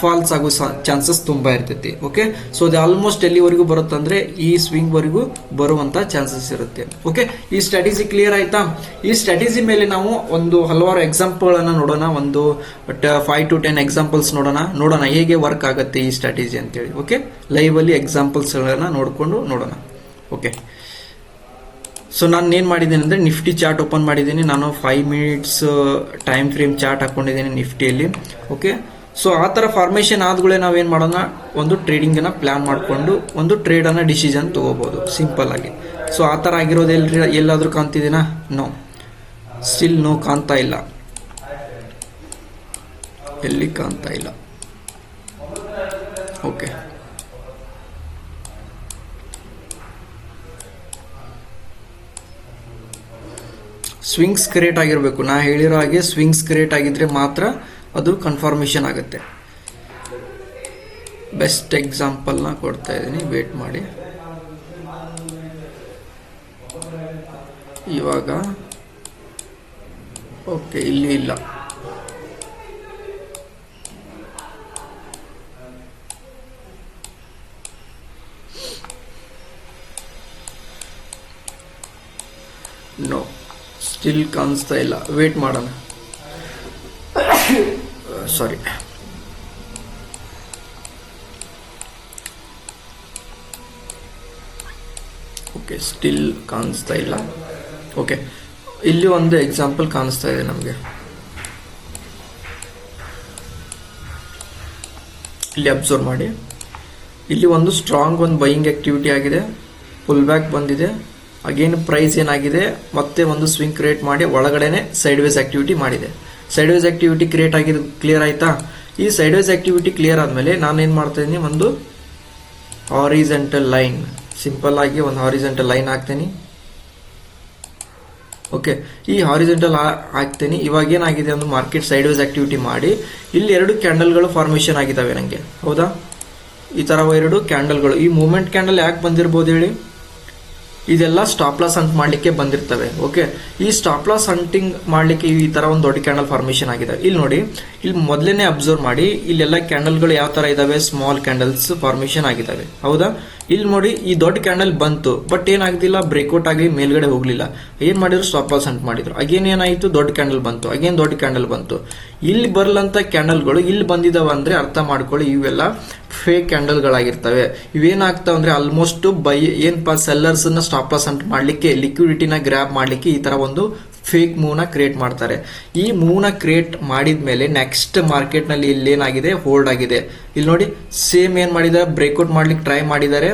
ಫಾಲ್ಸ್ ಆಗೋ ಚಾನ್ಸಸ್ ತುಂಬಾ ಇರ್ತೈತಿ. ಓಕೆ, ಸೊ ಅದು ಆಲ್ಮೋಸ್ಟ್ ಎಲ್ಲಿವರೆಗೂ ಬರುತ್ತಂದ್ರೆ ಈ ಸ್ವಿಂಗ್ ವರೆಗೂ ಬರುವಂತ ಚಾನ್ಸಸ್ ಇರುತ್ತೆ. ಓಕೆ, ಈ ಸ್ಟ್ರಾಟಜಿ ಕ್ಲಿಯರ್ ಆಯ್ತಾ? ಈ ಸ್ಟ್ರಾಟಜಿ ಮೇಲೆ ನಾವು ಒಂದು ಹಲವಾರು ಎಕ್ಸಾಂಪಲ್ ಅನ್ನ ನೋಡೋಣ, ಒಂದು 5 to 10 ಎಕ್ಸಾಂಪಲ್ಸ್ ನೋಡೋಣ ಹೇಗೆ ವರ್ಕ್ ಆಗುತ್ತೆ ಈ ಸ್ಟ್ರಾಟಜಿ ಅಂತೇಳಿ. ಓಕೆ, ಲೈವ್ ಅಲ್ಲಿ ಎಕ್ಸಾಂಪಲ್ಸ್ ಗಳನ್ನ ನೋಡ್ಕೊಂಡು ನೋಡೋಣ. ಓಕೆ, ಸೊ ನಾನು ಏನ್ ಮಾಡಿದ್ದೇನೆ ಅಂದ್ರೆ ನಿಫ್ಟಿ ಚಾರ್ಟ್ ಓಪನ್ ಮಾಡಿದ್ದೀನಿ. ನಾನು 5 minutes ಟೈಮ್ ಫ್ರೇಮ್ ಚಾರ್ಟ್ ಹಾಕೊಂಡಿದ್ದೀನಿ ನಿಫ್ಟಿಯಲ್ಲಿ. ಓಕೆ, ಸೊ ಆ ತರ ಫಾರ್ಮೇಶನ್ ಆದ್ಗಳೇ ನಾವೇನ್ ಮಾಡೋಣ, ಒಂದು ಟ್ರೇಡಿಂಗ್ ಅನ್ನ ಪ್ಲಾನ್ ಮಾಡ್ಕೊಂಡು ಒಂದು ಟ್ರೇಡ್ ಅನ್ನ ಡಿಸಿಷನ್ ತಗೋಬಹುದು ಸಿಂಪಲ್ ಆಗಿ. ಸೊ ಆ ತರ ಆಗಿರೋದು ಎಲ್ಲಾದ್ರೂ ಕಾಣ್ತಿದ್ದೀನಾ? ನೋ. ಸ್ಟಿಲ್ ನೋ, ಕಾಣ್ತಾ ಇಲ್ಲ, ಎಲ್ಲಿ ಕಾಣ್ತಾ ಇಲ್ಲ. ಓಕೆ, ಸ್ವಿಂಗ್ಸ್ ಕ್ರಿಯೇಟ್ ಆಗಿರಬೇಕು. ನಾ ಹೇಳಿರೋ ಹಾಗೆ ಸ್ವಿಂಗ್ಸ್ ಕ್ರಿಯೇಟ್ ಆಗಿದ್ರೆ ಮಾತ್ರ ಅದು ಕನ್ಫರ್ಮೇಷನ್ ಆಗುತ್ತೆ. ಬೆಸ್ಟ್ ಎಕ್ಸಾಂಪಲ್ನ ಕೊಡ್ತಾ ಇದ್ದೀನಿ, ವೇಟ್ ಮಾಡಿ. ಇವಾಗ ಓಕೆ, ಇಲ್ಲಿ ಇಲ್ಲ, ನೋ, ಸ್ಟಿಲ್ ಕಾಣಿಸ್ತಾ ಇಲ್ಲ. ವೇಟ್ ಮಾಡೋಣ, ಸಾರಿ. ಓಕೆ, ಸ್ಟಿಲ್ ಕಾಣಿಸ್ತಾ ಇಲ್ಲ. ಓಕೆ, ಇಲ್ಲಿ ಒಂದು ಎಕ್ಸಾಂಪಲ್ ಕಾಣಿಸ್ತಾ ಇದೆ ನಮಗೆ. ಇಲ್ಲಿ ಅಬ್ಸರ್ವ್ ಮಾಡಿ, ಇಲ್ಲಿ ಒಂದು ಸ್ಟ್ರಾಂಗ್ ಒಂದು ಬೈಯಿಂಗ್ ಆಕ್ಟಿವಿಟಿ ಆಗಿದೆ, ಪುಲ್ ಬ್ಯಾಕ್ ಬಂದಿದೆ, ಅಗೇನ್ ಪ್ರೈಸ್ ಏನಾಗಿದೆ ಮತ್ತೆ ಒಂದು ಸ್ವಿಂಗ್ ಕ್ರಿಯೇಟ್ ಮಾಡಿ ಒಳಗಡೆನೆ ಸೈಡ್ ವೇಸ್ ಆಕ್ಟಿವಿಟಿ ಮಾಡಿದೆ. ಸೈಡ್ ವೇಸ್ ಆಕ್ಟಿವಿಟಿ ಕ್ರಿಯೇಟ್ ಆಗಿದ್ದು ಕ್ಲಿಯರ್ ಆಯ್ತಾ? ಈ ಸೈಡ್ ವೇಸ್ ಆಕ್ಟಿವಿಟಿ ಕ್ಲಿಯರ್ ಆದಮೇಲೆ ನಾನೇನು ಮಾಡ್ತಾ ಇದ್ದೀನಿ, ಒಂದು ಹಾರಿಜೆಂಟಲ್ ಲೈನ್, ಸಿಂಪಲ್ ಆಗಿ ಒಂದು ಹಾರಿಜೆಂಟಲ್ ಲೈನ್ ಹಾಕ್ತೀನಿ. ಓಕೆ, ಈ ಹಾರಿಜೆಂಟಲ್ ಹಾಕ್ತೀನಿ. ಇವಾಗ ಏನಾಗಿದೆ, ಒಂದು ಮಾರ್ಕೆಟ್ ಸೈಡ್ ವೇಸ್ ಆಕ್ಟಿವಿಟಿ ಮಾಡಿ ಇಲ್ಲಿ 2 ಕ್ಯಾಂಡಲ್ಗಳು ಫಾರ್ಮೇಷನ್ ಆಗಿದ್ದಾವೆ ನನಗೆ, ಹೌದಾ? ಈ ಥರ 2 ಕ್ಯಾಂಡಲ್ಗಳು. ಈ ಮೂಮೆಂಟ್ ಕ್ಯಾಂಡಲ್ ಯಾಕೆ ಬಂದಿರ್ಬೋದು ಹೇಳಿ? ಇದೆಲ್ಲ ಸ್ಟಾಪ್ ಲಾಸ್ ಹಂಟ್ ಮಾಡಲಿಕ್ಕೆ ಬಂದಿರ್ತವೆ. ಓಕೆ, ಈ ಸ್ಟಾಪ್ ಲಾಸ್ ಹಂಟಿಂಗ್ ಮಾಡಲಿಕ್ಕೆ ಈ ತರ ಒಂದು ದೊಡ್ಡ ಕ್ಯಾಂಡಲ್ ಫಾರ್ಮೇಷನ್ ಆಗಿದೆ. ಇಲ್ಲಿ ನೋಡಿ, ಇಲ್ಲಿ ಮೊದಲೇನೆ ಅಬ್ಸರ್ವ್ ಮಾಡಿ, ಇಲ್ಲೆಲ್ಲ ಕ್ಯಾಂಡಲ್ಗಳು ಯಾವ ತರ ಇದಾವೆ, ಸ್ಮಾಲ್ ಕ್ಯಾಂಡಲ್ಸ್ ಫಾರ್ಮೇಷನ್ ಆಗಿದ್ದಾವೆ, ಹೌದಾ? ಇಲ್ಲಿ ನೋಡಿ, ಈ ದೊಡ್ಡ ಕ್ಯಾಂಡಲ್ ಬಂತು, ಬಟ್ ಏನಾಗ್ತಿಲ್ಲ, ಬ್ರೇಕ್ಔಟ್ ಆಗಿ ಮೇಲ್ಗಡೆ ಹೋಗ್ಲಿಲ್ಲ. ಏನ್ ಮಾಡಿದ್ರು, ಸ್ಟಾಪ್ ಲಾಸ್ ಹಂಟ್ ಮಾಡಿದ್ರು. ಅಗೇನ್ ಏನಾಯ್ತು, ದೊಡ್ಡ ಕ್ಯಾಂಡಲ್ ಬಂತು, ಅಗೇನ್ ದೊಡ್ಡ ಕ್ಯಾಂಡಲ್ ಬಂತು. ಇಲ್ಲಿ ಬರಲಂತ ಕ್ಯಾಂಡಲ್ಗಳು ಇಲ್ಲಿ ಬಂದಿದಾವ ಅಂದ್ರೆ ಅರ್ಥ ಮಾಡ್ಕೊಳ್ಳಿ, ಇವೆಲ್ಲ ಫೇಕ್ ಕ್ಯಾಂಡಲ್ಗಳಾಗಿರ್ತವೆ. ಇವೇನಾಗ್ತಾವ ಅಂದ್ರೆ ಆಲ್ಮೋಸ್ಟ್ ಬೈ ಏನಪ್ಪಾ, ಸೆಲ್ಲರ್ಸ್ ನ ಸ್ಟಾಪ್ ಲಾಸ್ ಹಂಟ್ ಮಾಡ್ಲಿಕ್ಕೆ, ಲಿಕ್ವಿಡಿಟಿನ ಗ್ರ್ಯಾಬ್ ಮಾಡ್ಲಿಕ್ಕೆ ಈ ತರ ಒಂದು ಫೇಕ್ ಮೂವ್ನ ಕ್ರಿಯೇಟ್ ಮಾಡ್ತಾರೆ. ಈ ಮೂವ್ನ ಕ್ರಿಯೇಟ್ ಮಾಡಿದ್ಮೇಲೆ ನೆಕ್ಸ್ಟ್ ಮಾರ್ಕೆಟ್ ನಲ್ಲಿ ಇಲ್ಲೇನಾಗಿದೆ, ಹೋಲ್ಡ್ ಆಗಿದೆ. ಇಲ್ಲಿ ನೋಡಿ, ಸೇಮ್ ಏನ್ ಮಾಡಿದ್ದಾರೆ, ಬ್ರೇಕ್ಔಟ್ ಮಾಡ್ಲಿಕ್ಕೆ ಟ್ರೈ ಮಾಡಿದ್ದಾರೆ,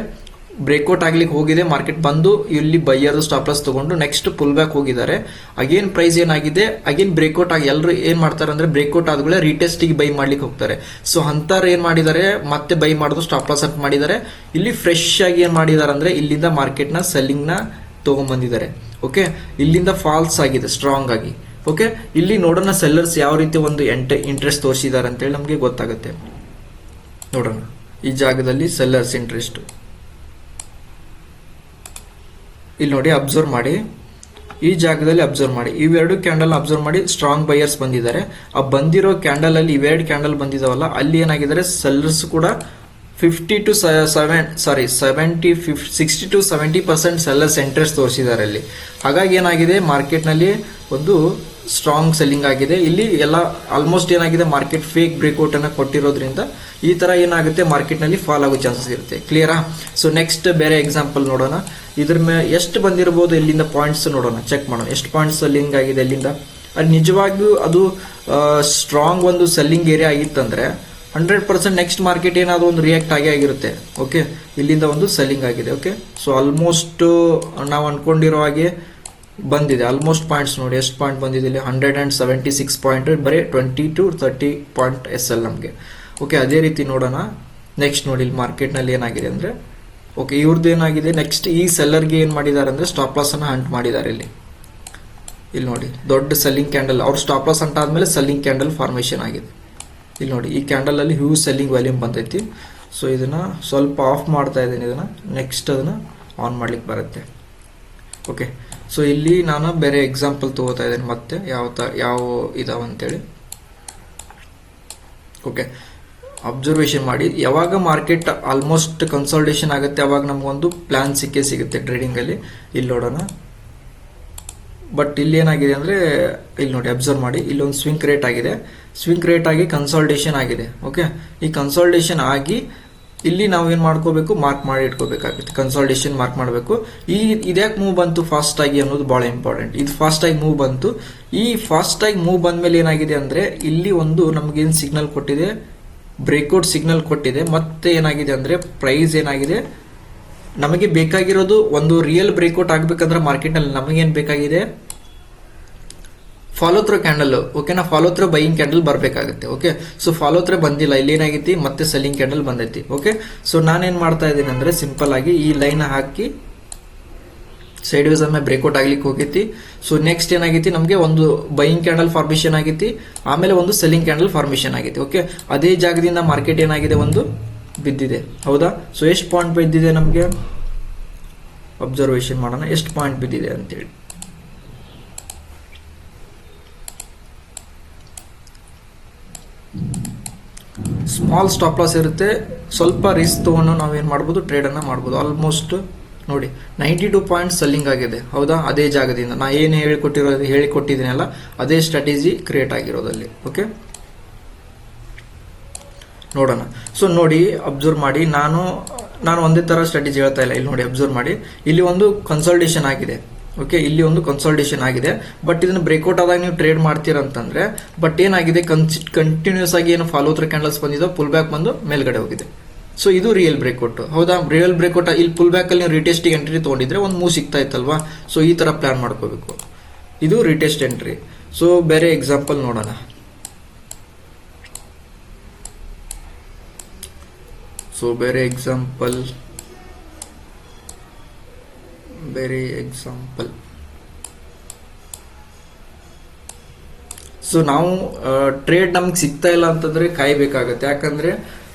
ಬ್ರೇಕ್ಔಟ್ ಆಗ್ಲಿಕ್ಕೆ ಹೋಗಿದೆ, ಮಾರ್ಕೆಟ್ ಬಂದು ಇಲ್ಲಿ ಬೈಯರ್ ಸ್ಟಾಪ್ ಲಾಸ್ ತಗೊಂಡು ನೆಕ್ಸ್ಟ್ ಪುಲ್ ಬ್ಯಾಕ್ ಹೋಗಿದ್ದಾರೆ. ಅಗೇನ್ ಪ್ರೈಸ್ ಏನಾಗಿದೆ, ಅಗೇನ್ ಬ್ರೇಕ್ಔಟ್ ಆಗಿ ಎಲ್ಲರೂ ಏನ್ ಮಾಡ್ತಾರೆ ಅಂದ್ರೆ, ಬ್ರೇಕ್ಔಟ್ ಆದ್ಮೇಲೆ ರೀಟೆಸ್ಟಿಗೆ ಬೈ ಮಾಡ್ಲಿಕ್ಕೆ ಹೋಗ್ತಾರೆ. ಸೊ ಅಂತಾರ ಏನ್ ಮಾಡಿದ್ದಾರೆ, ಮತ್ತೆ ಬೈ ಮಾಡೋದು ಸ್ಟಾಪ್ ಲಾಸ್ ಅಪ್ ಮಾಡಿದ್ದಾರೆ. ಇಲ್ಲಿ ಫ್ರೆಶ್ ಆಗಿ ಏನ್ ಮಾಡಿದ್ದಾರೆ ಅಂದ್ರೆ, ಇಲ್ಲಿಂದ ಮಾರ್ಕೆಟ್ ನ ಸೆಲ್ಲಿಂಗ್ ನ ತಗೊಂಡ್ಬಂದಿದ್ದಾರೆ. ಓಕೆ, ಇಲ್ಲಿಂದ ಫಾಲ್ಸ್ ಆಗಿದೆ ಸ್ಟ್ರಾಂಗ್ ಆಗಿ. ಓಕೆ, ಇಲ್ಲಿ ನೋಡೋಣ ಸೆಲ್ಲರ್ಸ್ ಯಾವ ರೀತಿ ಒಂದು ಇಂಟ್ರೆಸ್ಟ್ ತೋರಿಸಿದ್ದಾರೆ ಅಂತೇಳಿ ನಮಗೆ ಗೊತ್ತಾಗುತ್ತೆ. ನೋಡೋಣ, ಈ ಜಾಗದಲ್ಲಿ ಸೆಲ್ಲರ್ಸ್ ಇಂಟ್ರೆಸ್ಟ್ ಇಲ್ಲಿ ನೋಡಿ, ಅಬ್ಸರ್ವ್ ಮಾಡಿ, ಈ ಜಾಗದಲ್ಲಿ ಅಬ್ಸರ್ವ್ ಮಾಡಿ, ಇವೆರಡು ಕ್ಯಾಂಡಲ್ ಅಬ್ಸರ್ವ್ ಮಾಡಿ, ಸ್ಟ್ರಾಂಗ್ ಬೈಯರ್ಸ್ ಬಂದಿದ್ದಾರೆ. ಆ ಬಂದಿರೋ ಕ್ಯಾಂಡಲ್ ಅಲ್ಲಿ ಇವೆರಡು ಕ್ಯಾಂಡಲ್ ಬಂದಿದಾವಲ್ಲ, ಅಲ್ಲಿ ಏನಾಗಿದ್ದಾರೆ, ಸೆಲ್ಲರ್ಸ್ ಕೂಡ 60 to 70% ಸೆಲ್ಲರ್ಸ್ ಇಂಟ್ರೆಸ್ಟ್ ತೋರಿಸಿದ್ದಾರೆ ಅಲ್ಲಿ. ಹಾಗಾಗಿ ಏನಾಗಿದೆ, ಮಾರ್ಕೆಟ್ ನಲ್ಲಿ ಒಂದು ಸ್ಟ್ರಾಂಗ್ ಸೆಲ್ಲಿಂಗ್ ಆಗಿದೆ. ಇಲ್ಲಿ ಎಲ್ಲ ಆಲ್ಮೋಸ್ಟ್ ಏನಾಗಿದೆ, ಮಾರ್ಕೆಟ್ ಫೇಕ್ ಬ್ರೇಕ್ಔಟ್ ಅನ್ನ ಕೊಟ್ಟಿರೋದ್ರಿಂದ ಈ ತರ ಏನಾಗುತ್ತೆ, ಮಾರ್ಕೆಟ್ ನಲ್ಲಿ ಫಾಲ್ ಆಗೋ ಚಾನ್ಸಸ್ ಇರುತ್ತೆ. ಕ್ಲಿಯರಾ? ಸೊ ನೆಕ್ಸ್ಟ್ ಬೇರೆ ಎಕ್ಸಾಂಪಲ್ ನೋಡೋಣ. ಇದ್ರ ಮೇಲೆ ಎಷ್ಟು ಬಂದಿರಬಹುದು, ಇಲ್ಲಿಂದ ಪಾಯಿಂಟ್ಸ್ ನೋಡೋಣ, ಚೆಕ್ ಮಾಡೋಣ ಎಷ್ಟು ಪಾಯಿಂಟ್ಸ್ ಸೆಲ್ಲಿಂಗ್ ಆಗಿದೆ ಇಲ್ಲಿಂದ. ಅದು ನಿಜವಾಗಿಯೂ ಅದು ಸ್ಟ್ರಾಂಗ್ ಒಂದು ಸೆಲ್ಲಿಂಗ್ ಏರಿಯಾ ಆಗಿತ್ತಂದ್ರೆ 100% ನೆಕ್ಸ್ಟ್ ಮಾರ್ಕೆಟ್ ಏನಾದ್ರು ಒಂದು ರಿಯಾಕ್ಟ್ ಆಗೇ ಆಗಿರುತ್ತೆ. ಓಕೆ, ಇಲ್ಲಿಂದ ಒಂದು ಸೆಲ್ಲಿಂಗ್ ಆಗಿದೆ. ಓಕೆ, ಸೊ ಆಲ್ಮೋಸ್ಟ್ ನಾವು ಅನ್ಕೊಂಡಿರೋ ಹಾಗೆ ಬಂದಿದೆ. ಆಲ್ಮೋಸ್ಟ್ ಪಾಯಿಂಟ್ಸ್ ನೋಡಿ, ಎಷ್ಟು ಪಾಯಿಂಟ್ ಬಂದಿದೆ ಇಲ್ಲಿ, 176 ಪಾಯಿಂಟ್, ಬರೀ 20 to 30 ಪಾಯಿಂಟ್ ಎಸ್ ಎಲ್ ನಮಗೆ. ಓಕೆ, ಅದೇ ರೀತಿ ನೋಡೋಣ. ನೆಕ್ಸ್ಟ್ ನೋಡಿ, ಇಲ್ಲಿ ಮಾರ್ಕೆಟ್ನಲ್ಲಿ ಏನಾಗಿದೆ ಅಂದರೆ, ಓಕೆ, ಇವ್ರದ್ದು ಏನಾಗಿದೆ, ನೆಕ್ಸ್ಟ್ ಈ ಸೆಲ್ಲರ್ಗೆ ಏನು ಮಾಡಿದ್ದಾರೆ ಅಂದರೆ, ಸ್ಟಾಪ್ ಲಾಸ್ ಅನ್ನು ಹಂಟ್ ಮಾಡಿದ್ದಾರೆ. ಇಲ್ಲಿ ನೋಡಿ, ದೊಡ್ಡ ಸೆಲ್ಲಿಂಗ್ ಕ್ಯಾಂಡಲ್, ಅವ್ರು ಸ್ಟಾಪ್ ಲಾಸ್ ಹಂಟ್ ಆದಮೇಲೆ ಸೆಲ್ಲಿಂಗ್ ಕ್ಯಾಂಡಲ್ ಫಾರ್ಮೇಷನ್ ಆಗಿದೆ. ಇಲ್ಲಿ ನೋಡಿ, ಈ ಕ್ಯಾಂಡಲ್ ಅಲ್ಲಿ ಹ್ಯೂಜ್ ಸೆಲ್ಲಿಂಗ್ ವ್ಯಾಲ್ಯೂಮ್ ಬಂದೈತಿ. ಸೊ ಇದನ್ನ ಸ್ವಲ್ಪ ಆಫ್ ಮಾಡ್ತಾ ಇದ್ದೀನಿ, ಇದನ್ನ ನೆಕ್ಸ್ಟ್ ಅದನ್ನ ಆನ್ ಮಾಡ್ಲಿಕ್ಕೆ ಬರುತ್ತೆ. ಓಕೆ, ಸೊ ಇಲ್ಲಿ ನಾನು ಬೇರೆ ಎಕ್ಸಾಂಪಲ್ ತಗೋತಾ ಇದ್ದೀನಿ, ಮತ್ತೆ ಯಾವ ಇದಾವ ಅಂತೇಳಿ. ಓಕೆ, ಅಬ್ಸರ್ವೇಷನ್ ಮಾಡಿ, ಯಾವಾಗ ಮಾರ್ಕೆಟ್ ಆಲ್ಮೋಸ್ಟ್ ಕನ್ಸಾಲ್ಟೇಷನ್ ಆಗುತ್ತೆ ಅವಾಗ ನಮಗೊಂದು ಪ್ಲಾನ್ ಸಿಗುತ್ತೆ ಟ್ರೇಡಿಂಗ್ ಅಲ್ಲಿ. ಇಲ್ಲಿ ನೋಡೋಣ, ಬಟ್ ಇಲ್ಲಿ ಏನಾಗಿದೆ ಅಂದ್ರೆ, ಇಲ್ಲಿ ನೋಡಿ ಅಬ್ಸರ್ವ್ ಮಾಡಿ, ಇಲ್ಲೊಂದು ಸ್ವಿಂಗ್ ಕ್ರಿಯೇಟ್ ಆಗಿದೆ, ಸ್ವಿಂಗ್ ಕ್ರಿಯೇಟ್ ಆಗಿ ಕನ್ಸಾಲ್ಟೇಷನ್ ಆಗಿದೆ. ಓಕೆ, ಈ ಕನ್ಸಾಲ್ಟೇಷನ್ ಆಗಿ ಇಲ್ಲಿ ನಾವು ಏನ್ ಮಾಡ್ಕೋಬೇಕು, ಮಾರ್ಕ್ ಮಾಡಿ ಇಟ್ಕೋಬೇಕಾಗುತ್ತೆ. ಕನ್ಸಾಲ್ಟೇಷನ್ ಮಾರ್ಕ್ ಮಾಡಬೇಕು. ಇದ್ಯಾಕೆ ಮೂವ್ ಬಂತು ಫಾಸ್ಟ್ ಆಗಿ ಅನ್ನೋದು ಬಹಳ ಇಂಪಾರ್ಟೆಂಟ್. ಇದು ಫಾಸ್ಟ್ ಆಗಿ ಮೂವ್ ಬಂತು. ಈ ಫಾಸ್ಟ್ ಆಗಿ ಮೂವ್ ಬಂದ್ಮೇಲೆ ಏನಾಗಿದೆ ಅಂದ್ರೆ, ಇಲ್ಲಿ ಒಂದು ನಮ್ಗೇನ್ ಸಿಗ್ನಲ್ ಕೊಟ್ಟಿದೆ, ಬ್ರೇಕ್ಔಟ್ ಸಿಗ್ನಲ್ ಕೊಟ್ಟಿದೆ. ಮತ್ತೆ ಏನಾಗಿದೆ ಅಂದ್ರೆ, ಪ್ರೈಸ್ ಏನಾಗಿದೆ, ನಮಗೆ ಬೇಕಾಗಿರೋದು ಒಂದು ರಿಯಲ್ ಬ್ರೇಕ್ಔಟ್ ಆಗ್ಬೇಕಂದ್ರೆ ಮಾರ್ಕೆಟ್ ನಲ್ಲಿ ನಮಗೇನ್ ಬೇಕಾಗಿದೆ, ಫಾಲೋ ಥ್ರೂ ಕ್ಯಾಂಡಲ್, ಓಕೆನಾ, ಫಾಲೋ ಥ್ರೂ ಬೈಯಿಂಗ್ ಕ್ಯಾಂಡಲ್ ಬರಬೇಕಾಗುತ್ತೆ. ಓಕೆ, ಸೊ ಫಾಲೋ ಥ್ರೂ ಬಂದಿಲ್ಲ, ಇಲ್ಲಿ ಏನಾಗೈತಿ ಮತ್ತೆ ಸೆಲ್ಲಿಂಗ್ ಕ್ಯಾಂಡಲ್ ಬಂದೈತಿ. ಓಕೆ, ಸೊ ನಾನೇನು ಮಾಡ್ತಾ ಇದ್ದೀನಿ ಅಂದರೆ ಸಿಂಪಲ್ ಆಗಿ ಈ ಲೈನ್ ಹಾಕಿ ಸೈಡ್ ವೇಸ್ ಆಮೇಲೆ ಬ್ರೇಕ್ಔಟ್ ಆಗ್ಲಿಕ್ಕೆ ಹೋಗೈತಿ. ಸೊ ನೆಕ್ಸ್ಟ್ ಏನಾಗೈತಿ, ನಮಗೆ ಒಂದು ಬೈಯಿಂಗ್ ಕ್ಯಾಂಡಲ್ ಫಾರ್ಮೇಷನ್ ಆಗೈತಿ, ಆಮೇಲೆ ಒಂದು ಸೆಲ್ಲಿಂಗ್ ಕ್ಯಾಂಡಲ್ ಫಾರ್ಮೇಷನ್ ಆಗೈತಿ. ಓಕೆ, ಅದೇ ಜಾಗದಿಂದ ಮಾರ್ಕೆಟ್ ಏನಾಗಿದೆ, ಒಂದು ಬಿದ್ದಿದೆ. ಹೌದಾ, ಸೊ ಎಷ್ಟು ಪಾಯಿಂಟ್ ಬಿದ್ದಿದೆ ನಮಗೆ ಅಬ್ಸರ್ವೇಷನ್ ಮಾಡೋಣ, ಎಷ್ಟು ಪಾಯಿಂಟ್ ಬಿದ್ದಿದೆ ಅಂತೇಳಿ. ಸ್ಮಾಲ್ ಸ್ಟಾಪ್ ಲಾಸ್ ಇರುತ್ತೆ, ಸ್ವಲ್ಪ ರಿಸ್ಕ್ ತಗೊಂಡು ನಾವೇನು ಮಾಡ್ಬೋದು, ಟ್ರೇಡನ್ನು ಮಾಡ್ಬೋದು. ಆಲ್ಮೋಸ್ಟ್ ನೋಡಿ 92 ಪಾಯಿಂಟ್ಸ್ ಸೆಲ್ಲಿಂಗ್ ಆಗಿದೆ. ಹೌದಾ, ಅದೇ ಜಾಗದಿಂದ ನಾ ಏನು ಹೇಳಿಕೊಟ್ಟಿದ್ದೀನಲ್ಲ ಅದೇ ಸ್ಟ್ರಾಟಜಿ ಕ್ರಿಯೇಟ್ ಆಗಿರೋದಲ್ಲಿ. ಓಕೆ, ನೋಡೋಣ. ಸೊ ನೋಡಿ, ಅಬ್ಸರ್ವ್ ಮಾಡಿ, ನಾನು ಒಂದೇ ಥರ ಸ್ಟ್ರಾಟಜಿ ಹೇಳ್ತಾ ಇಲ್ಲ. ಇಲ್ಲಿ ನೋಡಿ, ಅಬ್ಸರ್ವ್ ಮಾಡಿ, ಇಲ್ಲಿ ಒಂದು ಕನ್ಸಲ್ಟೇಷನ್ ಆಗಿದೆ. ಓಕೆ, ಇಲ್ಲಿ ಒಂದು ಕನ್ಸಲ್ಟೇಷನ್ ಆಗಿದೆ, ಬಟ್ ಇದನ್ನು ಬ್ರೇಕ್ಔಟ್ ಆದಾಗ ನೀವು ಟ್ರೇಡ್ ಮಾಡ್ತೀರಂತಂದ್ರೆ, ಬಟ್ ಏನಾಗಿದೆ, ಕಂಟಿನ್ಯೂಸ್ ಆಗಿ ಏನು ಫಾಲೋ ಥ್ರೂ ಕ್ಯಾಂಡಲ್ಸ್ ಬಂದಿದ್ದೋ ಪುಲ್ ಬ್ಯಾಕ್ ಬಂದು ಮೇಲ್ಗಡೆ ಹೋಗಿದೆ. ಸೊ ಇದು ರಿಯಲ್ ಬ್ರೇಕ್ಔಟ್. ಹೌದಾ, ರಿಯಲ್ ಬ್ರೇಕ್ಔಟ್. ಇಲ್ಲಿ ಪುಲ್ ಬ್ಯಾಕ್ ಅಲ್ಲಿ ನೀವು ರಿಟೆಸ್ಟಿಂಗ್ ಎಂಟ್ರಿ ತೊಗೊಂಡಿದ್ರೆ ಒಂದು ಮೂವ್ ಸಿಗ್ತಾ ಇತ್ತಲ್ವಾ. ಸೊ ಈ ತರ ಪ್ಲಾನ್ ಮಾಡ್ಕೋಬೇಕು. ಇದು ರಿಟೆಸ್ಟ್ ಎಂಟ್ರಿ. ಸೊ ಬೇರೆ ಎಕ್ಸಾಂಪಲ್ ನೋಡೋಣ. ಬೇರೆ ಎಕ್ಸಾಂಪಲ್. ಸೊ ನಾವು ಟ್ರೇಡ್ ನಮ್ಗೆ ಸಿಗ್ತಾ ಇಲ್ಲ ಅಂತಂದ್ರೆ ಕಾಯ್ಬೇಕಾಗತ್ತೆ. ಯಾಕಂದ್ರೆ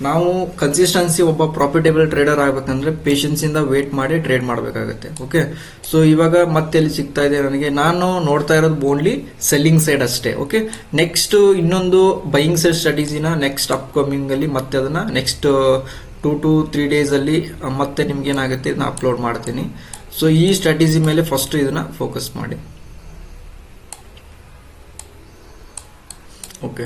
ನಾವು ಕನ್ಸಿಸ್ಟೆನ್ಸಿ ಒಬ್ಬ ಪ್ರಾಫಿಟೇಬಲ್ ಟ್ರೇಡರ್ ಆಗ್ಬೇಕಂದ್ರೆ ಪೇಷನ್ಸ್ ಇಂದ ವೇಟ್ ಮಾಡಿ ಟ್ರೇಡ್ ಮಾಡಬೇಕಾಗುತ್ತೆ. ಓಕೆ, ಸೊ ಇವಾಗ ಮತ್ತೆ ಎಲ್ಲಿ ಸಿಗ್ತಾ ಇದೆ ನನಗೆ, ನಾನು ನೋಡ್ತಾ ಇರೋದು ಓನ್ಲಿ ಸೆಲ್ಲಿಂಗ್ ಸೈಡ್ ಅಷ್ಟೇ. ಓಕೆ, ನೆಕ್ಸ್ಟ್ ಇನ್ನೊಂದು ಬೈಯಿಂಗ್ ಸೈಡ್ ಸ್ಟ್ರಾಟಜಿನ ನೆಕ್ಸ್ಟ್ ಅಪ್ಕಮಿಂಗ್ ಅಲ್ಲಿ ಮತ್ತೆ ಅದನ್ನ ನೆಕ್ಸ್ಟ್ 2 to 3 days ಅಲ್ಲಿ ಮತ್ತೆ ನಿಮ್ಗೆ ಏನಾಗುತ್ತೆ ಇದನ್ನ ಅಪ್ಲೋಡ್ ಮಾಡ್ತೀನಿ. ಸೊ ಈ ಸ್ಟ್ರಾಟಜಿ ಮೇಲೆ ಫಸ್ಟ್ ಇದನ್ನ ಫೋಕಸ್ ಮಾಡಿ. ಓಕೆ,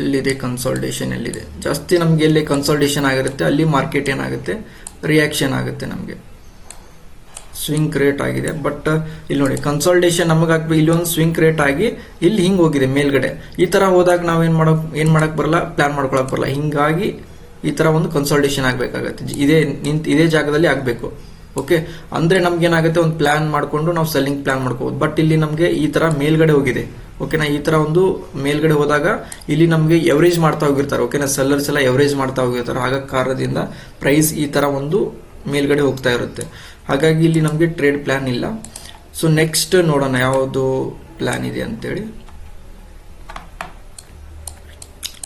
ಎಲ್ಲಿದೆ ಕನ್ಸಲ್ಟೇಷನ್, ಎಲ್ಲಿದೆ ಜಾಸ್ತಿ ನಮ್ಗೆ ಎಲ್ಲಿ ಕನ್ಸಲ್ಟೇಷನ್ ಆಗಿರುತ್ತೆ ಅಲ್ಲಿ ಮಾರ್ಕೆಟ್ ಏನಾಗುತ್ತೆ, ರಿಯಾಕ್ಷನ್ ಆಗುತ್ತೆ, ನಮಗೆ ಸ್ವಿಂಗ್ ಕ್ರಿಯೇಟ್ ಆಗಿದೆ. ಬಟ್ ಇಲ್ಲಿ ನೋಡಿ, ಕನ್ಸಲ್ಟೇಷನ್ ನಮಗಾಗ್ಬೇಕು, ಇಲ್ಲಿ ಒಂದು ಸ್ವಿಂಗ್ ಕ್ರಿಯೇಟ್ ಆಗಿ ಇಲ್ಲಿ ಹಿಂಗೆ ಹೋಗಿದೆ ಮೇಲ್ಗಡೆ. ಈ ತರ ಹೋದಾಗ ನಾವೇನ್ ಮಾಡಕ್ ಬರಲ್ಲ, ಪ್ಲಾನ್ ಮಾಡ್ಕೊಳಕ್ ಬರಲ್ಲ. ಹಿಂಗಾಗಿ ಈ ತರ ಒಂದು ಕನ್ಸಲ್ಟೇಷನ್ ಆಗ್ಬೇಕಾಗತ್ತೆ, ಇದೇ ಜಾಗದಲ್ಲಿ ಆಗ್ಬೇಕು. ಓಕೆ, ಅಂದ್ರೆ ನಮ್ಗೆ ಏನಾಗುತ್ತೆ, ಒಂದು ಪ್ಲಾನ್ ಮಾಡ್ಕೊಂಡು ನಾವು ಸೆಲ್ಲಿಂಗ್ ಪ್ಲಾನ್ ಮಾಡ್ಕೋಬಹುದು. ಬಟ್ ಇಲ್ಲಿ ನಮ್ಗೆ ಈ ತರ ಮೇಲ್ಗಡೆ ಹೋಗಿದೆ. ಓಕೆನಾ, ಈ ತರ ಒಂದು ಮೇಲ್ಗಡೆ ಹೋದಾಗ ಇಲ್ಲಿ ನಮ್ಗೆ ಎವರೇಜ್ ಮಾಡ್ತಾ ಹೋಗಿರ್ತಾರೆ. ಓಕೆನಾ, ಸೆಲ್ಲರ್ಸ್ ಎಲ್ಲ ಎವರೇಜ್ ಮಾಡ್ತಾ ಹೋಗಿರ್ತಾರೆ. ಆಗ ಕಾರಣದಿಂದ ಪ್ರೈಸ್ ಈ ತರ ಒಂದು ಮೇಲ್ಗಡೆ ಹೋಗ್ತಾ ಇರುತ್ತೆ. ಹಾಗಾಗಿ ಇಲ್ಲಿ ನಮ್ಗೆ ಟ್ರೇಡ್ ಪ್ಲಾನ್ ಇಲ್ಲ. ಸೊ ನೆಕ್ಸ್ಟ್ ನೋಡೋಣ ಯಾವುದು ಪ್ಲಾನ್ ಇದೆ ಅಂತೇಳಿ.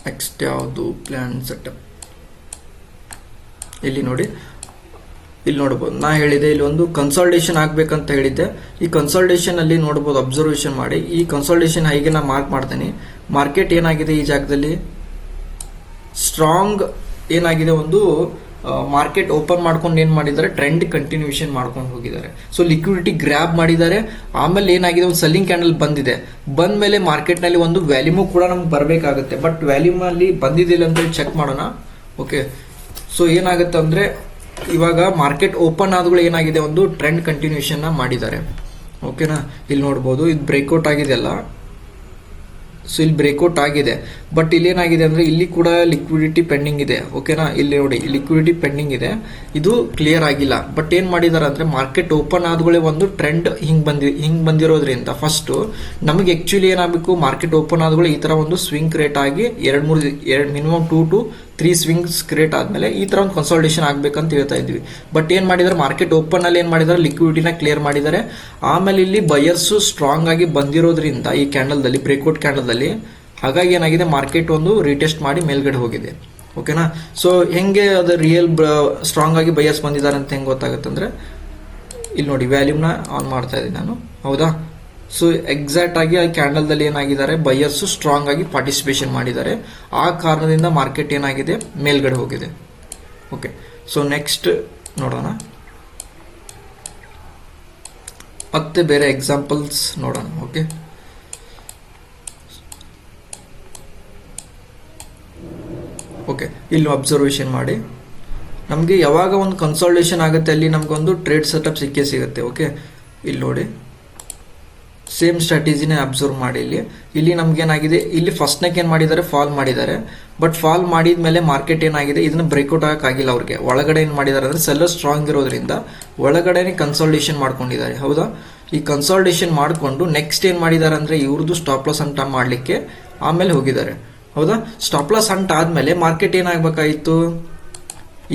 ನೆಕ್ಸ್ಟ್ ಯಾವುದು ಪ್ಲಾನ್ ಸೆಟಪ್, ಇಲ್ಲಿ ನೋಡಿ, ಇಲ್ಲಿ ನೋಡಬಹುದು. ನಾ ಹೇಳಿದೆ ಇಲ್ಲಿ ಒಂದು ಕನ್ಸಲ್ಟೇಷನ್ ಆಗ್ಬೇಕಂತ ಹೇಳಿದ್ದೆ. ಈ ಕನ್ಸಲ್ಟೇಷನ್ ಅಲ್ಲಿ ನೋಡಬಹುದು, ಅಬ್ಸರ್ವೇಷನ್ ಮಾಡಿ. ಈ ಕನ್ಸಲ್ಟೇಷನ್ ಹೈಗೆ ನಾ ಮಾರ್ಕ್ ಮಾಡ್ತೀನಿ. ಮಾರ್ಕೆಟ್ ಏನಾಗಿದೆ ಈ ಜಾಗದಲ್ಲಿ ಸ್ಟ್ರಾಂಗ್ ಏನಾಗಿದೆ, ಒಂದು ಮಾರ್ಕೆಟ್ ಓಪನ್ ಮಾಡ್ಕೊಂಡು ಏನ್ ಮಾಡಿದ್ದಾರೆ, ಟ್ರೆಂಡ್ ಕಂಟಿನ್ಯೂಷನ್ ಮಾಡ್ಕೊಂಡು ಹೋಗಿದ್ದಾರೆ. ಸೊ ಲಿಕ್ವಿಡಿಟಿ ಗ್ರ್ಯಾಬ್ ಮಾಡಿದ್ದಾರೆ. ಆಮೇಲೆ ಏನಾಗಿದೆ, ಒಂದು ಸೆಲ್ಲಿಂಗ್ ಕ್ಯಾಂಡಲ್ ಬಂದಿದೆ. ಬಂದ ಮೇಲೆ ಮಾರ್ಕೆಟ್ ನಲ್ಲಿ ಒಂದು ವ್ಯಾಲ್ಯೂಮು ಕೂಡ ನಮ್ಗೆ ಬರಬೇಕಾಗುತ್ತೆ. ಬಟ್ ವ್ಯಾಲ್ಯೂಮ್ ಅಲ್ಲಿ ಬಂದಿದ್ದಿಲ್ಲ ಅಂತ ಚೆಕ್ ಮಾಡೋಣ. ಓಕೆ, ಸೊ ಏನಾಗುತ್ತೆ ಅಂದ್ರೆ ಇವಾಗ ಮಾರ್ಕೆಟ್ ಓಪನ್ ಆದ್ಗಳು ಏನಾಗಿದೆ, ಒಂದು ಟ್ರೆಂಡ್ ಕಂಟಿನ್ಯೂಷನ್ ಮಾಡಿದ್ದಾರೆ. ಓಕೆನಾ, ಇಲ್ಲಿ ನೋಡ್ಬೋದು, ಇದು ಬ್ರೇಕ್ಔಟ್ ಆಗಿದೆಯಲ್ಲ. ಸೊ ಇಲ್ಲಿ ಬ್ರೇಕ್ಔಟ್ ಆಗಿದೆ, ಬಟ್ ಇಲ್ಲಿ ಏನಾಗಿದೆ ಅಂದ್ರೆ ಇಲ್ಲಿ ಕೂಡ ಲಿಕ್ವಿಡಿಟಿ ಪೆಂಡಿಂಗ್ ಇದೆ. ಓಕೆನಾ, ಇಲ್ಲಿ ನೋಡಿ ಲಿಕ್ವಿಡಿಟಿ ಪೆಂಡಿಂಗ್ ಇದೆ, ಇದು ಕ್ಲಿಯರ್ ಆಗಿಲ್ಲ. ಬಟ್ ಏನ್ ಮಾಡಿದಾರೆ ಅಂದ್ರೆ ಮಾರ್ಕೆಟ್ ಓಪನ್ ಆದ್ಗಳೇ ಒಂದು ಟ್ರೆಂಡ್ ಹಿಂಗ್ ಬಂದಿರೋದ್ರಿಂದ ಫಸ್ಟ್ ನಮಗೆ ಆಕ್ಚುಲಿ ಏನಾಗಬೇಕು, ಮಾರ್ಕೆಟ್ ಓಪನ್ ಆದ್ಗಳು ಈ ತರ ಒಂದು ಸ್ವಿಂಗ್ ಕ್ರಿಯೇಟ್ ಆಗಿ ಮಿನಿಮಮ್ 2 to 3 ಸ್ವಿಂಗ್ಸ್ ಕ್ರಿಯೇಟ್ ಆದ್ಮೇಲೆ ಈ ತರ ಒಂದು ಕನ್ಸಲ್ಟೇಷನ್ ಆಗ್ಬೇಕಂತ ಹೇಳ್ತಾ ಇದ್ವಿ. ಬಟ್ ಏನ್ ಮಾಡಿದಾರೆ, ಮಾರ್ಕೆಟ್ ಓಪನ್ ಅಲ್ಲಿ ಏನ್ ಮಾಡಿದಾರೆ, ಲಿಕ್ವಿಡಿಟಿನ ಕ್ಲಿಯರ್ ಮಾಡಿದ್ದಾರೆ. ಆಮೇಲೆ ಇಲ್ಲಿ ಬಯರ್ಸ್ ಸ್ಟ್ರಾಂಗ್ ಆಗಿ ಬಂದಿರೋದ್ರಿಂದ ಈ ಕ್ಯಾಂಡಲ್ದಲ್ಲಿ, ಬ್ರೇಕ್ಔಟ್ ಕ್ಯಾಂಡಲ್ದಲ್ಲಿ, ಹಾಗಾಗಿ ಏನಾಗಿದೆ, ಮಾರ್ಕೆಟ್ ಒಂದು ರೀಟೆಸ್ಟ್ ಮಾಡಿ ಮೇಲ್ಗಡೆ ಹೋಗಿದೆ. ಓಕೆನಾ, ಸೊ ಹೆಂಗೆ ಅದು ರಿಯಲ್ ಸ್ಟ್ರಾಂಗ್ ಆಗಿ ಬಯರ್ಸ್ ಬಂದಿದ್ದಾರೆ ಅಂತ ಹೆಂಗೆ ಗೊತ್ತಾಗುತ್ತೆ ಅಂದ್ರೆ, ಇಲ್ಲಿ ನೋಡಿ ವ್ಯಾಲ್ಯೂಮ್ನ ಆನ್ ಮಾಡ್ತಾ ಇದ್ದೀನಿ ನಾನು. ಹೌದಾ, ಸೊ ಎಕ್ಸಾಕ್ಟ್ ಆಗಿ ಆ ಕ್ಯಾಂಡಲ್ದಲ್ಲಿ ಏನಾಗಿದ್ದಾರೆ, ಬಯರ್ಸ್ ಸ್ಟ್ರಾಂಗ್ ಆಗಿ ಪಾರ್ಟಿಸಿಪೇಷನ್ ಮಾಡಿದ್ದಾರೆ. ಆ ಕಾರಣದಿಂದ ಮಾರ್ಕೆಟ್ ಏನಾಗಿದೆ, ಮೇಲ್ಗಡೆ ಹೋಗಿದೆ. ಓಕೆ, ಸೊ ನೆಕ್ಸ್ಟ್ ನೋಡೋಣ, ಮತ್ತೆ ಬೇರೆ ಎಕ್ಸಾಂಪಲ್ಸ್ ನೋಡೋಣ. ಓಕೆ, ಓಕೆ, ಇಲ್ಲಿ ಅಬ್ಸರ್ವೇಷನ್ ಮಾಡಿ. ನಮಗೆ ಯಾವಾಗ ಒಂದು ಕನ್ಸಲ್ಟೇಷನ್ ಆಗುತ್ತೆ ಅಲ್ಲಿ ನಮಗೊಂದು ಟ್ರೇಡ್ ಸೆಟಪ್ ಸಿಕ್ಕೇ ಸಿಗುತ್ತೆ. ಓಕೆ, ಇಲ್ಲಿ ನೋಡಿ, ಸೇಮ್ ಸ್ಟ್ರಾಟಜಿನೇ ಅಬ್ಸರ್ವ್ ಮಾಡಿ. ಇಲ್ಲಿ ನಮ್ಗೇನಾಗಿದೆ, ಇಲ್ಲಿ ಫಸ್ಟ್ನಾಗ ಏನು ಮಾಡಿದ್ದಾರೆ, ಫಾಲ್ ಮಾಡಿದ್ದಾರೆ. ಬಟ್ ಫಾಲ್ ಮಾಡಿದ ಮೇಲೆ ಮಾರ್ಕೆಟ್ ಏನಾಗಿದೆ, ಇದನ್ನ ಬ್ರೇಕ್ಔಟ್ ಆಗಕ್ಕಾಗಿಲ್ಲ ಅವ್ರಿಗೆ. ಒಳಗಡೆ ಏನು ಮಾಡಿದ್ದಾರೆ ಅಂದ್ರೆ ಸೆಲ್ಲರ್ ಸ್ಟ್ರಾಂಗ್ ಇರೋದ್ರಿಂದ ಒಳಗಡೆನೆ ಕನ್ಸಲ್ಟೇಷನ್ ಮಾಡ್ಕೊಂಡಿದ್ದಾರೆ. ಹೌದಾ, ಈ ಕನ್ಸಾಲ್ಟೇಷನ್ ಮಾಡಿಕೊಂಡು ನೆಕ್ಸ್ಟ್ ಏನು ಮಾಡಿದ್ದಾರೆ ಅಂದರೆ ಇವ್ರದ್ದು ಸ್ಟಾಪ್ ಲಾಸ್ ಹಂಟ್ ಮಾಡಲಿಕ್ಕೆ ಆಮೇಲೆ ಹೋಗಿದ್ದಾರೆ. ಹೌದಾ, ಸ್ಟಾಪ್ ಲಾಸ್ ಹಂಟ್ ಆದಮೇಲೆ ಮಾರ್ಕೆಟ್ ಏನಾಗಬೇಕಾಗಿತ್ತು,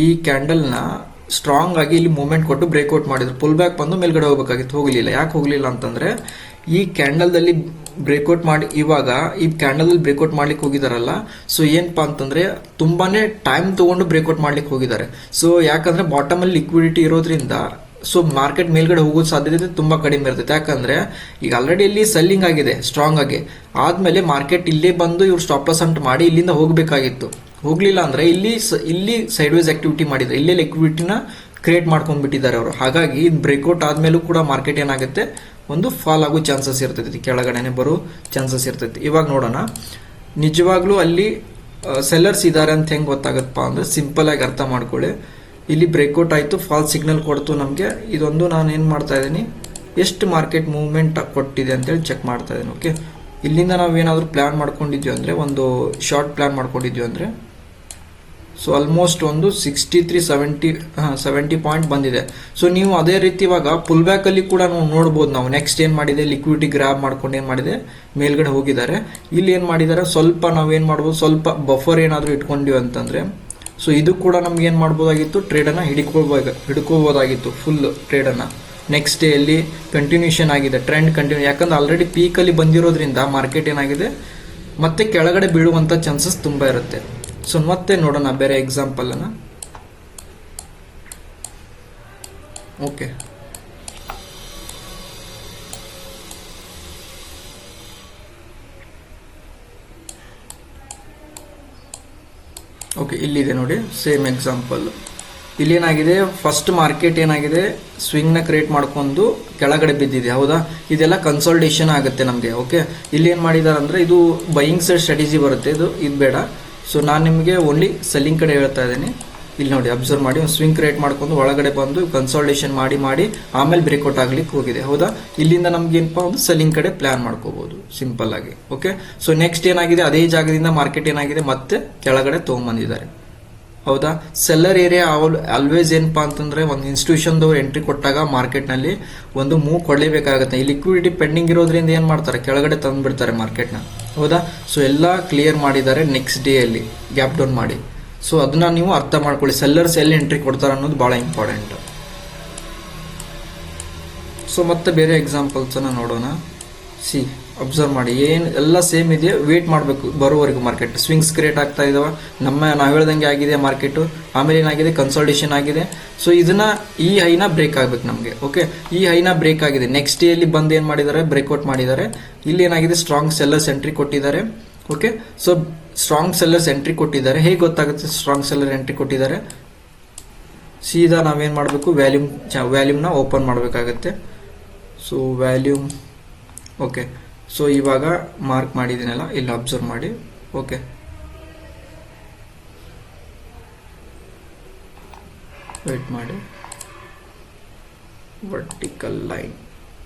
ಈ ಕ್ಯಾಂಡಲ್ನ ಸ್ಟ್ರಾಂಗ್ ಆಗಿ ಇಲ್ಲಿ ಮೂವ್ಮೆಂಟ್ ಕೊಟ್ಟು ಬ್ರೇಕ್ಔಟ್ ಮಾಡಿದ್ರು, ಪುಲ್ ಬ್ಯಾಕ್ ಬಂದು ಮೇಲ್ಗಡೆ ಹೋಗಬೇಕಾಗಿತ್ತು, ಹೋಗಲಿಲ್ಲ. ಯಾಕೆ ಹೋಗಲಿಲ್ಲ ಅಂತಂದರೆ ಈ ಕ್ಯಾಂಡಲ್ದಲ್ಲಿ ಬ್ರೇಕ್ಔಟ್ ಮಾಡಿ, ಇವಾಗ ಈ ಕ್ಯಾಂಡಲಲ್ಲಿ ಬ್ರೇಕ್ಔಟ್ ಮಾಡ್ಲಿಕ್ಕೆ ಹೋಗಿದಾರಲ್ಲ, ಸೊ ಏನಪ್ಪ ಅಂತಂದರೆ ತುಂಬಾ ಟೈಮ್ ತೊಗೊಂಡು ಬ್ರೇಕ್ಔಟ್ ಮಾಡ್ಲಿಕ್ಕೆ ಹೋಗಿದ್ದಾರೆ. ಸೊ ಯಾಕಂದರೆ ಬಾಟಮಲ್ಲಿ ಲಿಕ್ವಿಡಿಟಿ ಇರೋದ್ರಿಂದ ಸೊ ಮಾರ್ಕೆಟ್ ಮೇಲ್ಗಡೆ ಹೋಗೋ ಸಾಧ್ಯತೆ ತುಂಬ ಕಡಿಮೆ ಇರ್ತೈತೆ. ಯಾಕಂದರೆ ಈಗ ಆಲ್ರೆಡಿ ಇಲ್ಲಿ ಸೆಲ್ಲಿಂಗ್ ಆಗಿದೆ ಸ್ಟ್ರಾಂಗ್ ಆಗಿ, ಆದಮೇಲೆ ಮಾರ್ಕೆಟ್ ಇಲ್ಲೇ ಬಂದು ಇವ್ರು ಸ್ಟಾಪ್ ಲಾಸ್ ಹಂಟ್ ಮಾಡಿ ಇಲ್ಲಿಂದ ಹೋಗಬೇಕಾಗಿತ್ತು. ಹೋಗಲಿಲ್ಲ ಅಂದರೆ ಇಲ್ಲಿ ಸೈಡ್ ವೈಸ್ ಆಕ್ಟಿವಿಟಿ ಮಾಡಿದ್ದಾರೆ, ಇಲ್ಲೇ ಲಿಕ್ವಿಡಿಟಿನ ಕ್ರಿಯೇಟ್ ಮಾಡ್ಕೊಂಡ್ಬಿಟ್ಟಿದ್ದಾರೆ ಅವರು. ಹಾಗಾಗಿ ಬ್ರೇಕ್ಔಟ್ ಆದಮೇಲೂ ಕೂಡ ಮಾರ್ಕೆಟ್ ಏನಾಗುತ್ತೆ, ಒಂದು ಫಾಲ್ ಆಗೋ ಚಾನ್ಸಸ್ ಇರ್ತೈತಿ, ಕೆಳಗಡೆನೆ ಬರೋ ಚಾನ್ಸಸ್ ಇರ್ತೈತಿ. ಇವಾಗ ನೋಡೋಣ ನಿಜವಾಗ್ಲೂ ಅಲ್ಲಿ ಸೆಲ್ಲರ್ಸ್ ಇದ್ದಾರೆ ಅಂತ ಹೆಂಗೆ ಗೊತ್ತಾಗತ್ತಪ್ಪ ಅಂದರೆ ಸಿಂಪಲ್ ಆಗಿ ಅರ್ಥ ಮಾಡ್ಕೊಳ್ಳಿ. ಇಲ್ಲಿ ಬ್ರೇಕ್ಔಟ್ ಆಯಿತು, ಫಾಲ್ ಸಿಗ್ನಲ್ ಕೊಡ್ತು ನಮಗೆ. ಇದೊಂದು ನಾನು ಏನು ಮಾಡ್ತಾ ಇದ್ದೀನಿ, ಎಷ್ಟು ಮಾರ್ಕೆಟ್ ಮೂವ್ಮೆಂಟ್ ಕೊಟ್ಟಿದೆ ಅಂತೇಳಿ ಚೆಕ್ ಮಾಡ್ತಾ ಇದ್ದೀನಿ. ಓಕೆ, ಇಲ್ಲಿಂದ ನಾವು ಏನಾದರೂ ಪ್ಲ್ಯಾನ್ ಮಾಡ್ಕೊಂಡಿದ್ವಿ ಅಂದರೆ, ಒಂದು ಶಾರ್ಟ್ ಪ್ಲ್ಯಾನ್ ಮಾಡ್ಕೊಂಡಿದ್ವಿ ಅಂದರೆ, ಸೊ ಆಲ್ಮೋಸ್ಟ್ ಒಂದು 63-70 ಪಾಯಿಂಟ್ ಬಂದಿದೆ. ಸೊ ನೀವು ಅದೇ ರೀತಿ ಇವಾಗ ಪುಲ್ ಬ್ಯಾಕಲ್ಲಿ ಕೂಡ ನಾವು ನೋಡ್ಬೋದು. ನಾವು ನೆಕ್ಸ್ಟ್ ಏನು ಮಾಡಿದೆ, ಲಿಕ್ವಿಡಿಟಿ ಗ್ರಾಬ್ ಮಾಡ್ಕೊಂಡು ಏನು ಮಾಡಿದೆ, ಮೇಲ್ಗಡೆ ಹೋಗಿದ್ದಾರೆ. ಇಲ್ಲಿ ಏನು ಮಾಡಿದ್ದಾರೆ, ಸ್ವಲ್ಪ ನಾವೇನು ಮಾಡ್ಬೋದು, ಸ್ವಲ್ಪ ಬಫರ್ ಏನಾದರೂ ಇಟ್ಕೊಂಡಿವಿ ಅಂತಂದರೆ, ಸೊ ಇದು ಕೂಡ ನಮ್ಗೆ ಏನು ಮಾಡ್ಬೋದಾಗಿತ್ತು, ಟ್ರೇಡನ್ನು ಹಿಡ್ಕೋಬೋದಾಗಿತ್ತು, ಫುಲ್ ಟ್ರೇಡನ್ನು. ನೆಕ್ಸ್ಟ್ ಡೇಯಲ್ಲಿ ಕಂಟಿನ್ಯೂಷನ್ ಆಗಿದೆ, ಟ್ರೆಂಡ್ ಕಂಟಿನ್ಯೂ. ಯಾಕಂದ್ರೆ ಆಲ್ರೆಡಿ ಪೀಕಲ್ಲಿ ಬಂದಿರೋದ್ರಿಂದ ಮಾರ್ಕೆಟ್ ಏನಾಗಿದೆ, ಮತ್ತೆ ಕೆಳಗಡೆ ಬೀಳುವಂಥ ಚಾನ್ಸಸ್ ತುಂಬ ಇರುತ್ತೆ. ಸೊ ಮತ್ತೆ ನೋಡೋಣ ಬೇರೆ ಎಕ್ಸಾಂಪಲನ್ನು. ಓಕೆ, ಓಕೆ ಇಲ್ಲಿದೆ ನೋಡಿ ಸೇಮ್ ಎಕ್ಸಾಂಪಲ್. ಇಲ್ಲೇನಾಗಿದೆ, ಫಸ್ಟ್ ಮಾರ್ಕೆಟ್ ಏನಾಗಿದೆ, ಸ್ವಿಂಗ್ನ ಕ್ರಿಯೇಟ್ ಮಾಡ್ಕೊಂಡು ಕೆಳಗಡೆ ಬಿದ್ದಿದೆ. ಹೌದಾ, ಇದೆಲ್ಲ ಕನ್ಸಾಲ್ಟೇಷನ್ ಆಗುತ್ತೆ ನಮಗೆ. ಓಕೆ, ಇಲ್ಲಿ ಏನು ಮಾಡಿದ್ದಾರೆ ಅಂದರೆ, ಇದು ಬೈಯಿಂಗ್ ಸೈಡ್ ಸ್ಟ್ರಾಟಜಿ ಬರುತ್ತೆ, ಇದು ಬೇಡ. ಸೊ ನಾನು ನಿಮಗೆ ಓನ್ಲಿ ಸೆಲ್ಲಿಂಗ್ ಕಡೆ ಹೇಳ್ತಾ ಇದ್ದೀನಿ. ಇಲ್ಲಿ ನೋಡಿ ಅಬ್ಸರ್ವ್ ಮಾಡಿ, ಒಂದು ಸ್ವಿಂಗ್ ಕ್ರಿಯೇಟ್ ಮಾಡ್ಕೊಂಡು ಒಳಗಡೆ ಬಂದು ಕನ್ಸಾಲ್ಟೇಷನ್ ಮಾಡಿ ಆಮೇಲೆ ಬ್ರೇಕ್ಔಟ್ ಆಗ್ಲಿಕ್ಕೆ ಹೋಗಿದೆ. ಹೌದಾ, ಇಲ್ಲಿಂದ ನಮ್ಗೆ ಏನಪ್ಪ, ಒಂದು ಸೆಲ್ಲಿಂಗ್ ಕಡೆ ಪ್ಲಾನ್ ಮಾಡ್ಕೋಬಹುದು ಸಿಂಪಲ್ ಆಗಿ. ಓಕೆ, ಸೊ ನೆಕ್ಸ್ಟ್ ಏನಾಗಿದೆ, ಅದೇ ಜಾಗದಿಂದ ಮಾರ್ಕೆಟ್ ಏನಾಗಿದೆ, ಮತ್ತೆ ಕೆಳಗಡೆ ತೊಗೊಂಬಂದಿದ್ದಾರೆ. ಹೌದಾ, ಸೆಲ್ಲರ್ ಏರಿಯಾ ಆಲ್ವೇಸ್ ಏನಪ್ಪ ಅಂತಂದ್ರೆ, ಒಂದು ಇನ್ಸ್ಟಿಟ್ಯೂಷನ್ದವ್ರು ಎಂಟ್ರಿ ಕೊಟ್ಟಾಗ ಮಾರ್ಕೆಟ್ನಲ್ಲಿ ಒಂದು ಮೂವ್ ಕೊಡಲೇಬೇಕಾಗುತ್ತೆ. ಈ ಲಿಕ್ವಿಡಿಟಿ ಪೆಂಡಿಂಗ್ ಇರೋದ್ರಿಂದ ಏನು ಮಾಡ್ತಾರೆ, ಕೆಳಗಡೆ ತಂದುಬಿಡ್ತಾರೆ ಮಾರ್ಕೆಟ್ನ. ಹೌದಾ, ಸೊ ಎಲ್ಲ ಕ್ಲಿಯರ್ ಮಾಡಿದ್ದಾರೆ ನೆಕ್ಸ್ಟ್ ಡೇ ಅಲ್ಲಿ ಗ್ಯಾಪ್ ಡೌನ್ ಮಾಡಿ. ಸೊ ಅದನ್ನ ನೀವು ಅರ್ಥ ಮಾಡ್ಕೊಳ್ಳಿ, ಸೆಲ್ಲರ್ಸ್ ಎಲ್ಲಿ ಎಂಟ್ರಿ ಕೊಡ್ತಾರೆ ಅನ್ನೋದು ಭಾಳ ಇಂಪಾರ್ಟೆಂಟ್. ಸೊ ಮತ್ತೆ ಬೇರೆ ಎಕ್ಸಾಂಪಲ್ಸನ್ನು ನೋಡೋಣ. ಅಬ್ಸರ್ವ್ ಮಾಡಿ, ಏನು ಎಲ್ಲ ಸೇಮ್ ಇದೆ, ವೇಟ್ ಮಾಡಬೇಕು ಬರೋವರೆಗೂ. ಮಾರ್ಕೆಟ್ ಸ್ವಿಂಗ್ಸ್ ಕ್ರಿಯೇಟ್ ಆಗ್ತಾ ಇದಾವೆ, ನಾವು ಹೇಳ್ದಂಗೆ ಆಗಿದೆ ಮಾರ್ಕೆಟು. ಆಮೇಲೆ ಏನಾಗಿದೆ, ಕನ್ಸಾಲ್ಟೇಷನ್ ಆಗಿದೆ. ಸೊ ಇದನ್ನ ಈ ಹೈನ ಬ್ರೇಕ್ ಆಗಬೇಕು ನಮಗೆ. ಓಕೆ, ಈ ಹೈನ ಬ್ರೇಕ್ ಆಗಿದೆ, ನೆಕ್ಸ್ಟ್ ಡೇಯಲ್ಲಿ ಬಂದು ಏನು ಮಾಡಿದ್ದಾರೆ, ಬ್ರೇಕ್ಔಟ್ ಮಾಡಿದ್ದಾರೆ. ಇಲ್ಲಿ ಏನಾಗಿದೆ, ಸ್ಟ್ರಾಂಗ್ ಸೆಲ್ಲರ್ಸ್ ಎಂಟ್ರಿ ಕೊಟ್ಟಿದ್ದಾರೆ. Okay, so strong sellers entry ಕೊಟ್ಟಿದ್ದಾರೆ. ಹೇಗೆ ಗೊತ್ತಾಗುತ್ತೆ ಸ್ಟ್ರಾಂಗ್ ಸೆಲ್ಲರ್ ಎಂಟ್ರಿ ಕೊಟ್ಟಿದ್ದಾರೆ, ಸೀದಾ ನಾವೇನು ಮಾಡಬೇಕು, ವ್ಯಾಲ್ಯೂಮ್ನ ಓಪನ್ ಮಾಡಬೇಕಾಗತ್ತೆ. ಸೊ ವ್ಯಾಲ್ಯೂಮ್, ಓಕೆ, ಸೊ ಇವಾಗ ಮಾರ್ಕ್ ಮಾಡಿದ್ದೀನಲ್ಲ, ಇಲ್ಲಿ ಅಬ್ಸರ್ವ್ ಮಾಡಿ. ಓಕೆ, ವೇಟ್ ಮಾಡಿ, ವರ್ಟಿಕಲ್ ಲೈನ್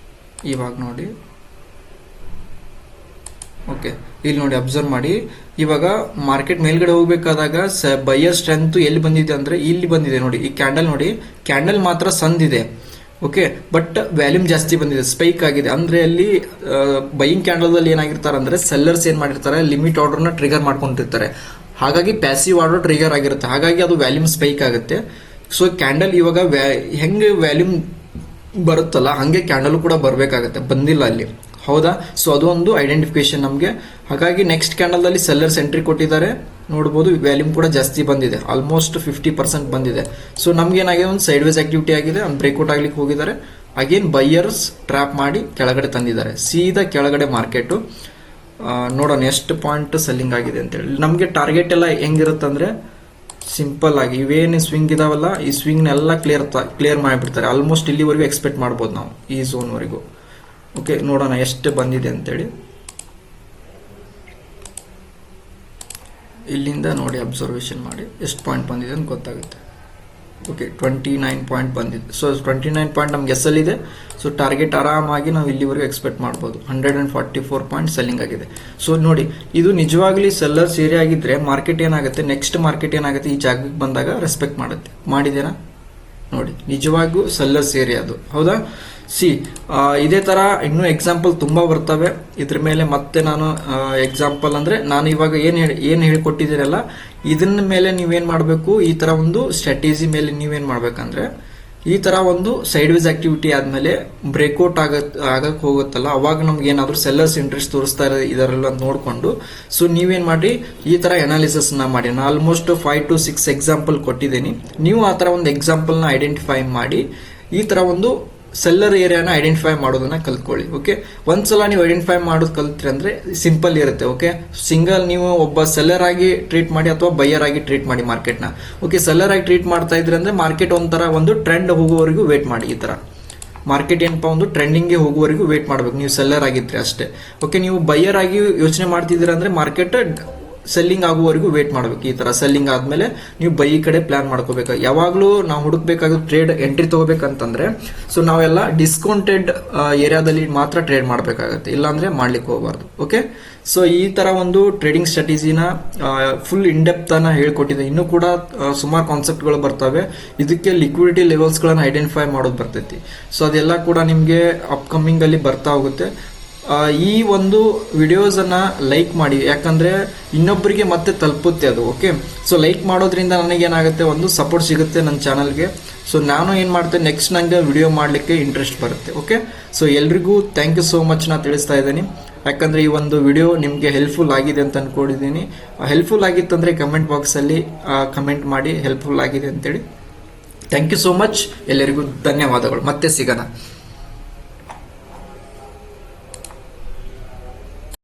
ಇವಾಗ ನೋಡಿ. ಓಕೆ, ಇಲ್ಲಿ ನೋಡಿ ಅಬ್ಸರ್ವ್ ಮಾಡಿ, ಇವಾಗ ಮಾರ್ಕೆಟ್ ಮೇಲ್ಗಡೆ ಹೋಗ್ಬೇಕಾದಾಗ ಬೈಯರ್ ಸ್ಟ್ರೆಂತ್ ಎಲ್ಲಿ ಬಂದಿದೆ ಅಂದ್ರೆ, ಇಲ್ಲಿ ಬಂದಿದೆ ನೋಡಿ. ಈ ಕ್ಯಾಂಡಲ್ ನೋಡಿ, ಕ್ಯಾಂಡಲ್ ಮಾತ್ರ ಸಂದಿದೆ. ಓಕೆ, ಬಟ್ ವ್ಯಾಲ್ಯೂಮ್ ಜಾಸ್ತಿ ಬಂದಿದೆ, ಸ್ಪೈಕ್ ಆಗಿದೆ. ಅಂದ್ರೆ ಅಲ್ಲಿ ಬೈಯಿಂಗ್ ಕ್ಯಾಂಡಲ್ದಲ್ಲಿ ಏನಾಗಿರ್ತಾರೆ ಅಂದ್ರೆ, ಸೆಲ್ಲರ್ಸ್ ಏನ್ ಮಾಡಿರ್ತಾರೆ, ಲಿಮಿಟ್ ಆರ್ಡರ್ನ ಟ್ರಿಗರ್ ಮಾಡ್ಕೊಂಡಿರ್ತಾರೆ. ಹಾಗಾಗಿ ಪ್ಯಾಸಿವ್ ಆರ್ಡರ್ ಟ್ರಿಗರ್ ಆಗಿರುತ್ತೆ, ಹಾಗಾಗಿ ಅದು ವ್ಯಾಲ್ಯೂಮ್ ಸ್ಪೈಕ್ ಆಗುತ್ತೆ. ಸೊ ಕ್ಯಾಂಡಲ್ ಇವಾಗ ಹೆಂಗೆ ವ್ಯಾಲ್ಯೂಮ್ ಬರುತ್ತಲ್ಲ, ಹಂಗೆ ಕ್ಯಾಂಡಲ್ ಕೂಡ ಬರಬೇಕಾಗತ್ತೆ, ಬಂದಿಲ್ಲ ಅಲ್ಲಿ. ಹೌದಾ, ಸೊ ಅದು ಒಂದು ಐಡೆಂಟಿಫಿಕೇಶನ್ ನಮಗೆ. ಹಾಗಾಗಿ ನೆಕ್ಸ್ಟ್ ಕ್ಯಾಂಡಲ್ದಲ್ಲಿ ಸೆಲ್ಲರ್ಸ್ ಎಂಟ್ರಿ ಕೊಟ್ಟಿದ್ದಾರೆ, ನೋಡ್ಬೋದು ವ್ಯಾಲ್ಯೂಮ್ ಕೂಡ ಜಾಸ್ತಿ ಬಂದಿದೆ, ಆಲ್ಮೋಸ್ಟ್ 50% ಬಂದಿದೆ. ಸೊ ನಮ್ಗೇನಾಗಿದೆ, ಒಂದು ಸೈಡ್ ವೇಸ್ ಆಕ್ಟಿವಿಟಿ ಆಗಿದೆ, ಒಂದು ಬ್ರೇಕ್ಔಟ್ ಆಗ್ಲಿಕ್ಕೆ ಹೋಗಿದ್ದಾರೆ. ಅಗೇನ್ ಬೈಯರ್ಸ್ ಟ್ರ್ಯಾಪ್ ಮಾಡಿ ಕೆಳಗಡೆ ತಂದಿದ್ದಾರೆ, ಸೀದಾ ಕೆಳಗಡೆ ಮಾರ್ಕೆಟು. ನೋಡೋಣ ಎಷ್ಟು ಪಾಯಿಂಟ್ ಸೆಲ್ಲಿಂಗ್ ಆಗಿದೆ ಅಂತೇಳಿ. ನಮಗೆ ಟಾರ್ಗೆಟ್ ಎಲ್ಲ ಹೆಂಗಿರುತ್ತೆ ಅಂದರೆ, ಸಿಂಪಲ್ ಆಗಿ ಇವೇನು ಸ್ವಿಂಗ್ ಇದಾವಲ್ಲ, ಈ ಸ್ವಿಂಗ್ನೆಲ್ಲ ಕ್ಲಿಯರ್ ಮಾಡಿಬಿಡ್ತಾರೆ. ಆಲ್ಮೋಸ್ಟ್ ಇಲ್ಲಿವರೆಗೂ ಎಕ್ಸ್ಪೆಕ್ಟ್ ಮಾಡ್ಬೋದು ನಾವು, ಈ ಝೋನ್ವರೆಗೂ. ಓಕೆ, ನೋಡೋಣ ಎಷ್ಟು ಬಂದಿದೆ ಅಂತೇಳಿ. ಇಲ್ಲಿಂದ ನೋಡಿ ಅಬ್ಸರ್ವೇಷನ್ ಮಾಡಿ ಎಷ್ಟು ಪಾಯಿಂಟ್ ಬಂದಿದೆ ಅಂತ ಗೊತ್ತಾಗುತ್ತೆ. ಓಕೆ, 29 ಪಾಯಿಂಟ್ ಬಂದಿದೆ. ಸೊ 29 ಪಾಯಿಂಟ್ ನಮ್ಗೆ ಎಸ್ಸಲ್ಲಿದೆ. ಸೊ ಟಾರ್ಗೆಟ್ ಆರಾಮಾಗಿ ನಾವು ಇಲ್ಲಿವರೆಗೂ ಎಕ್ಸ್ಪೆಕ್ಟ್ ಮಾಡ್ಬೋದು. 144 ಪಾಯಿಂಟ್ ಸೆಲ್ಲಿಂಗ್ ಆಗಿದೆ. ಸೊ ನೋಡಿ, ಇದು ನಿಜವಾಗ್ಲಿ ಸೆಲ್ಲರ್ಸ್ ಏರಿಯಾ ಆಗಿದ್ರೆ ಮಾರ್ಕೆಟ್ ಏನಾಗುತ್ತೆ, ನೆಕ್ಸ್ಟ್ ಮಾರ್ಕೆಟ್ ಏನಾಗುತ್ತೆ, ಈ ಜಾಗಕ್ಕೆ ಬಂದಾಗ ರೆಸ್ಪೆಕ್ಟ್ ಮಾಡುತ್ತೆ. ಮಾಡಿದೇನಾ? ನೋಡಿ ನಿಜವಾಗೂ ಸೆಲ್ಲರ್ಸ್ ಏರಿಯಾ ಅದು, ಹೌದಾ? ಸಿ ಇದೇ ತರ ಇನ್ನೂ ಎಕ್ಸಾಂಪಲ್ ತುಂಬಾ ಬರ್ತವೆ. ಇದ್ರ ಮೇಲೆ ಮತ್ತೆ ನಾನು ಎಕ್ಸಾಂಪಲ್ ಅಂದ್ರೆ ನಾನು ಇವಾಗ ಏನ್ ಹೇಳಿಕೊಟ್ಟಿದ್ದೀರಲ್ಲ ಇದನ್ನ ಮೇಲೆ ನೀವೇನ್ ಮಾಡಬೇಕು, ಈ ತರ ಒಂದು ಸ್ಟ್ರಾಟಜಿ ಮೇಲೆ ನೀವೇನ್ ಮಾಡ್ಬೇಕಂದ್ರೆ ಈ ತರ ಒಂದು ಸೈಡ್ ವೇಸ್ ಆಕ್ಟಿವಿಟಿ ಆದ್ಮೇಲೆ ಬ್ರೇಕ್ಔಟ್ ಆಗಕ್ ಹೋಗುತ್ತಲ್ಲ, ಅವಾಗ ನಮ್ಗೆ ಏನಾದ್ರು ಸೆಲ್ಲರ್ಸ್ ಇಂಟ್ರೆಸ್ಟ್ ತೋರಿಸ್ತಾ ಇದರೆಲ್ಲ ನೋಡ್ಕೊಂಡು ಸೊ ನೀವೇನ್ ಮಾಡಿ ಈ ತರ ಅನಾಲಿಸಿಸ್ ನ ಮಾಡಿ. ನಾನು ಆಲ್ಮೋಸ್ಟ್ 5 to 6 ಎಕ್ಸಾಂಪಲ್ ಕೊಟ್ಟಿದ್ದೀನಿ. ನೀವು ಆ ತರ ಒಂದು ಎಕ್ಸಾಂಪಲ್ ನ ಐಡೆಂಟಿಫೈ ಮಾಡಿ ಈ ತರ ಒಂದು ಸೆಲ್ಲರ್ ಏರಿಯಾನ ಐಡೆಂಟಿಫೈ ಮಾಡೋದನ್ನ ಕಲ್ತ್ಕೊಳ್ಳಿ. ಓಕೆ, ಒಂದ್ಸಲ ನೀವು ಐಡೆಂಟಿಫೈ ಮಾಡೋದು ಕಲ್ತ್ರಿ ಅಂದ್ರೆ ಸಿಂಪಲ್ ಇರುತ್ತೆ. ಓಕೆ, ಸಿಂಗಲ್ ನೀವು ಒಬ್ಬ ಸೆಲ್ಲರ್ ಆಗಿ ಟ್ರೀಟ್ ಮಾಡಿ ಅಥವಾ ಬೈಯರ್ ಆಗಿ ಟ್ರೀಟ್ ಮಾಡಿ ಮಾರ್ಕೆಟ್ನ. ಓಕೆ, ಸೆಲ್ಲರ್ ಆಗಿ ಟ್ರೀಟ್ ಮಾಡ್ತಾ ಇದ್ರಿ ಅಂದ್ರೆ ಮಾರ್ಕೆಟ್ ಒಂಥರ ಒಂದು ಟ್ರೆಂಡ್ ಹೋಗುವವರೆಗೂ ವೇಟ್ ಮಾಡಿ. ಈ ತರ ಮಾರ್ಕೆಟ್ ಏನಪ್ಪಾ ಒಂದು ಟ್ರೆಂಡಿಂಗ್ಗೆ ಹೋಗುವವರೆಗೂ ವೇಟ್ ಮಾಡ್ಬೇಕು ನೀವು ಸೆಲ್ಲರ್ ಆಗಿದ್ರೆ ಅಷ್ಟೇ. ಓಕೆ, ನೀವು ಬೈಯರ್ ಆಗಿ ಯೋಚನೆ ಮಾಡ್ತಿದ್ದೀರಾ ಅಂದ್ರೆ ಮಾರ್ಕೆಟ್ ಸೆಲ್ಲಿಂಗ್ ಆಗುವವರೆಗೂ ವೇಟ್ ಮಾಡಬೇಕು. ಈ ತರ ಸೆಲ್ಲಿಂಗ್ ಆದ್ಮೇಲೆ ನೀವು ಬೈ ಕಡೆ ಪ್ಲಾನ್ ಮಾಡ್ಕೋಬೇಕು. ಯಾವಾಗ್ಲೂ ನಾವು ಹುಡುಕ್ಬೇಕಾದ ಟ್ರೇಡ್ ಎಂಟ್ರಿ ತಗೋಬೇಕಂತಂದ್ರೆ ಸೊ ನಾವೆಲ್ಲ ಡಿಸ್ಕೌಂಟೆಡ್ ಏರಿಯಾದಲ್ಲಿ ಮಾತ್ರ ಟ್ರೇಡ್ ಮಾಡಬೇಕಾಗತ್ತೆ, ಇಲ್ಲಾಂದ್ರೆ ಮಾಡ್ಲಿಕ್ಕೆ ಹೋಗಬಾರ್ದು. ಓಕೆ, ಸೊ ಈ ತರ ಒಂದು ಟ್ರೇಡಿಂಗ್ ಸ್ಟ್ರಾಟಜಿನ ಫುಲ್ ಇನ್ ಡೆಪ್ತ್ ಅನ್ನ ಹೇಳ್ಕೊಟ್ಟಿದೆ. ಇನ್ನೂ ಕೂಡ ಸುಮಾರು ಕಾನ್ಸೆಪ್ಟ್ಗಳು ಬರ್ತವೆ. ಇದಕ್ಕೆ ಲಿಕ್ವಿಡಿಟಿ ಲೆವೆಲ್ಸ್ ಗಳನ್ನ ಐಡೆಂಟಿಫೈ ಮಾಡೋದು ಬರ್ತೈತಿ. ಸೊ ಅದೆಲ್ಲ ಕೂಡ ನಿಮ್ಗೆ ಅಪ್ಕಮಿಂಗ್ ಅಲ್ಲಿ ಬರ್ತಾ ಹೋಗುತ್ತೆ. ಈ ಒಂದು ವಿಡಿಯೋಸ್ ಅನ್ನ ಲೈಕ್ ಮಾಡಿ, ಯಾಕಂದ್ರೆ ಇನ್ನೊಬ್ಬರಿಗೆ ಮತ್ತೆ ತಲುಪುತ್ತೆ ಅದು. ಓಕೆ, ಸೊ ಲೈಕ್ ಮಾಡೋದ್ರಿಂದ ನನಗೇನಾಗುತ್ತೆ, ಒಂದು ಸಪೋರ್ಟ್ ಸಿಗುತ್ತೆ ನನ್ನ ಚಾನಲ್ಗೆ. ಸೊ ನಾನು ಏನು ಮಾಡ್ತೇನೆ ನೆಕ್ಸ್ಟ್ ನಂಗೆ ವಿಡಿಯೋ ಮಾಡಲಿಕ್ಕೆ ಇಂಟ್ರೆಸ್ಟ್ ಬರುತ್ತೆ. ಓಕೆ, ಸೊ ಎಲ್ರಿಗೂ ಥ್ಯಾಂಕ್ ಯು ಸೋ ಮಚ್ ನಾ ತಿಳಿಸ್ತಾ ಇದ್ದೀನಿ. ಯಾಕಂದ್ರೆ ಈ ಒಂದು ವಿಡಿಯೋ ನಿಮಗೆ ಹೆಲ್ಪ್ಫುಲ್ ಆಗಿದೆ ಅಂತ ಅನ್ಕೊಂಡಿದ್ದೀನಿ. ಹೆಲ್ಪ್ಫುಲ್ ಆಗಿತ್ತಂದ್ರೆ ಕಮೆಂಟ್ ಬಾಕ್ಸಲ್ಲಿ ಕಮೆಂಟ್ ಮಾಡಿ ಹೆಲ್ಪ್ಫುಲ್ ಆಗಿದೆ ಅಂತೇಳಿ. ಥ್ಯಾಂಕ್ ಯು ಸೋ ಮಚ್, ಎಲ್ಲರಿಗೂ ಧನ್ಯವಾದಗಳು. ಮತ್ತೆ ಸಿಗೋಣ.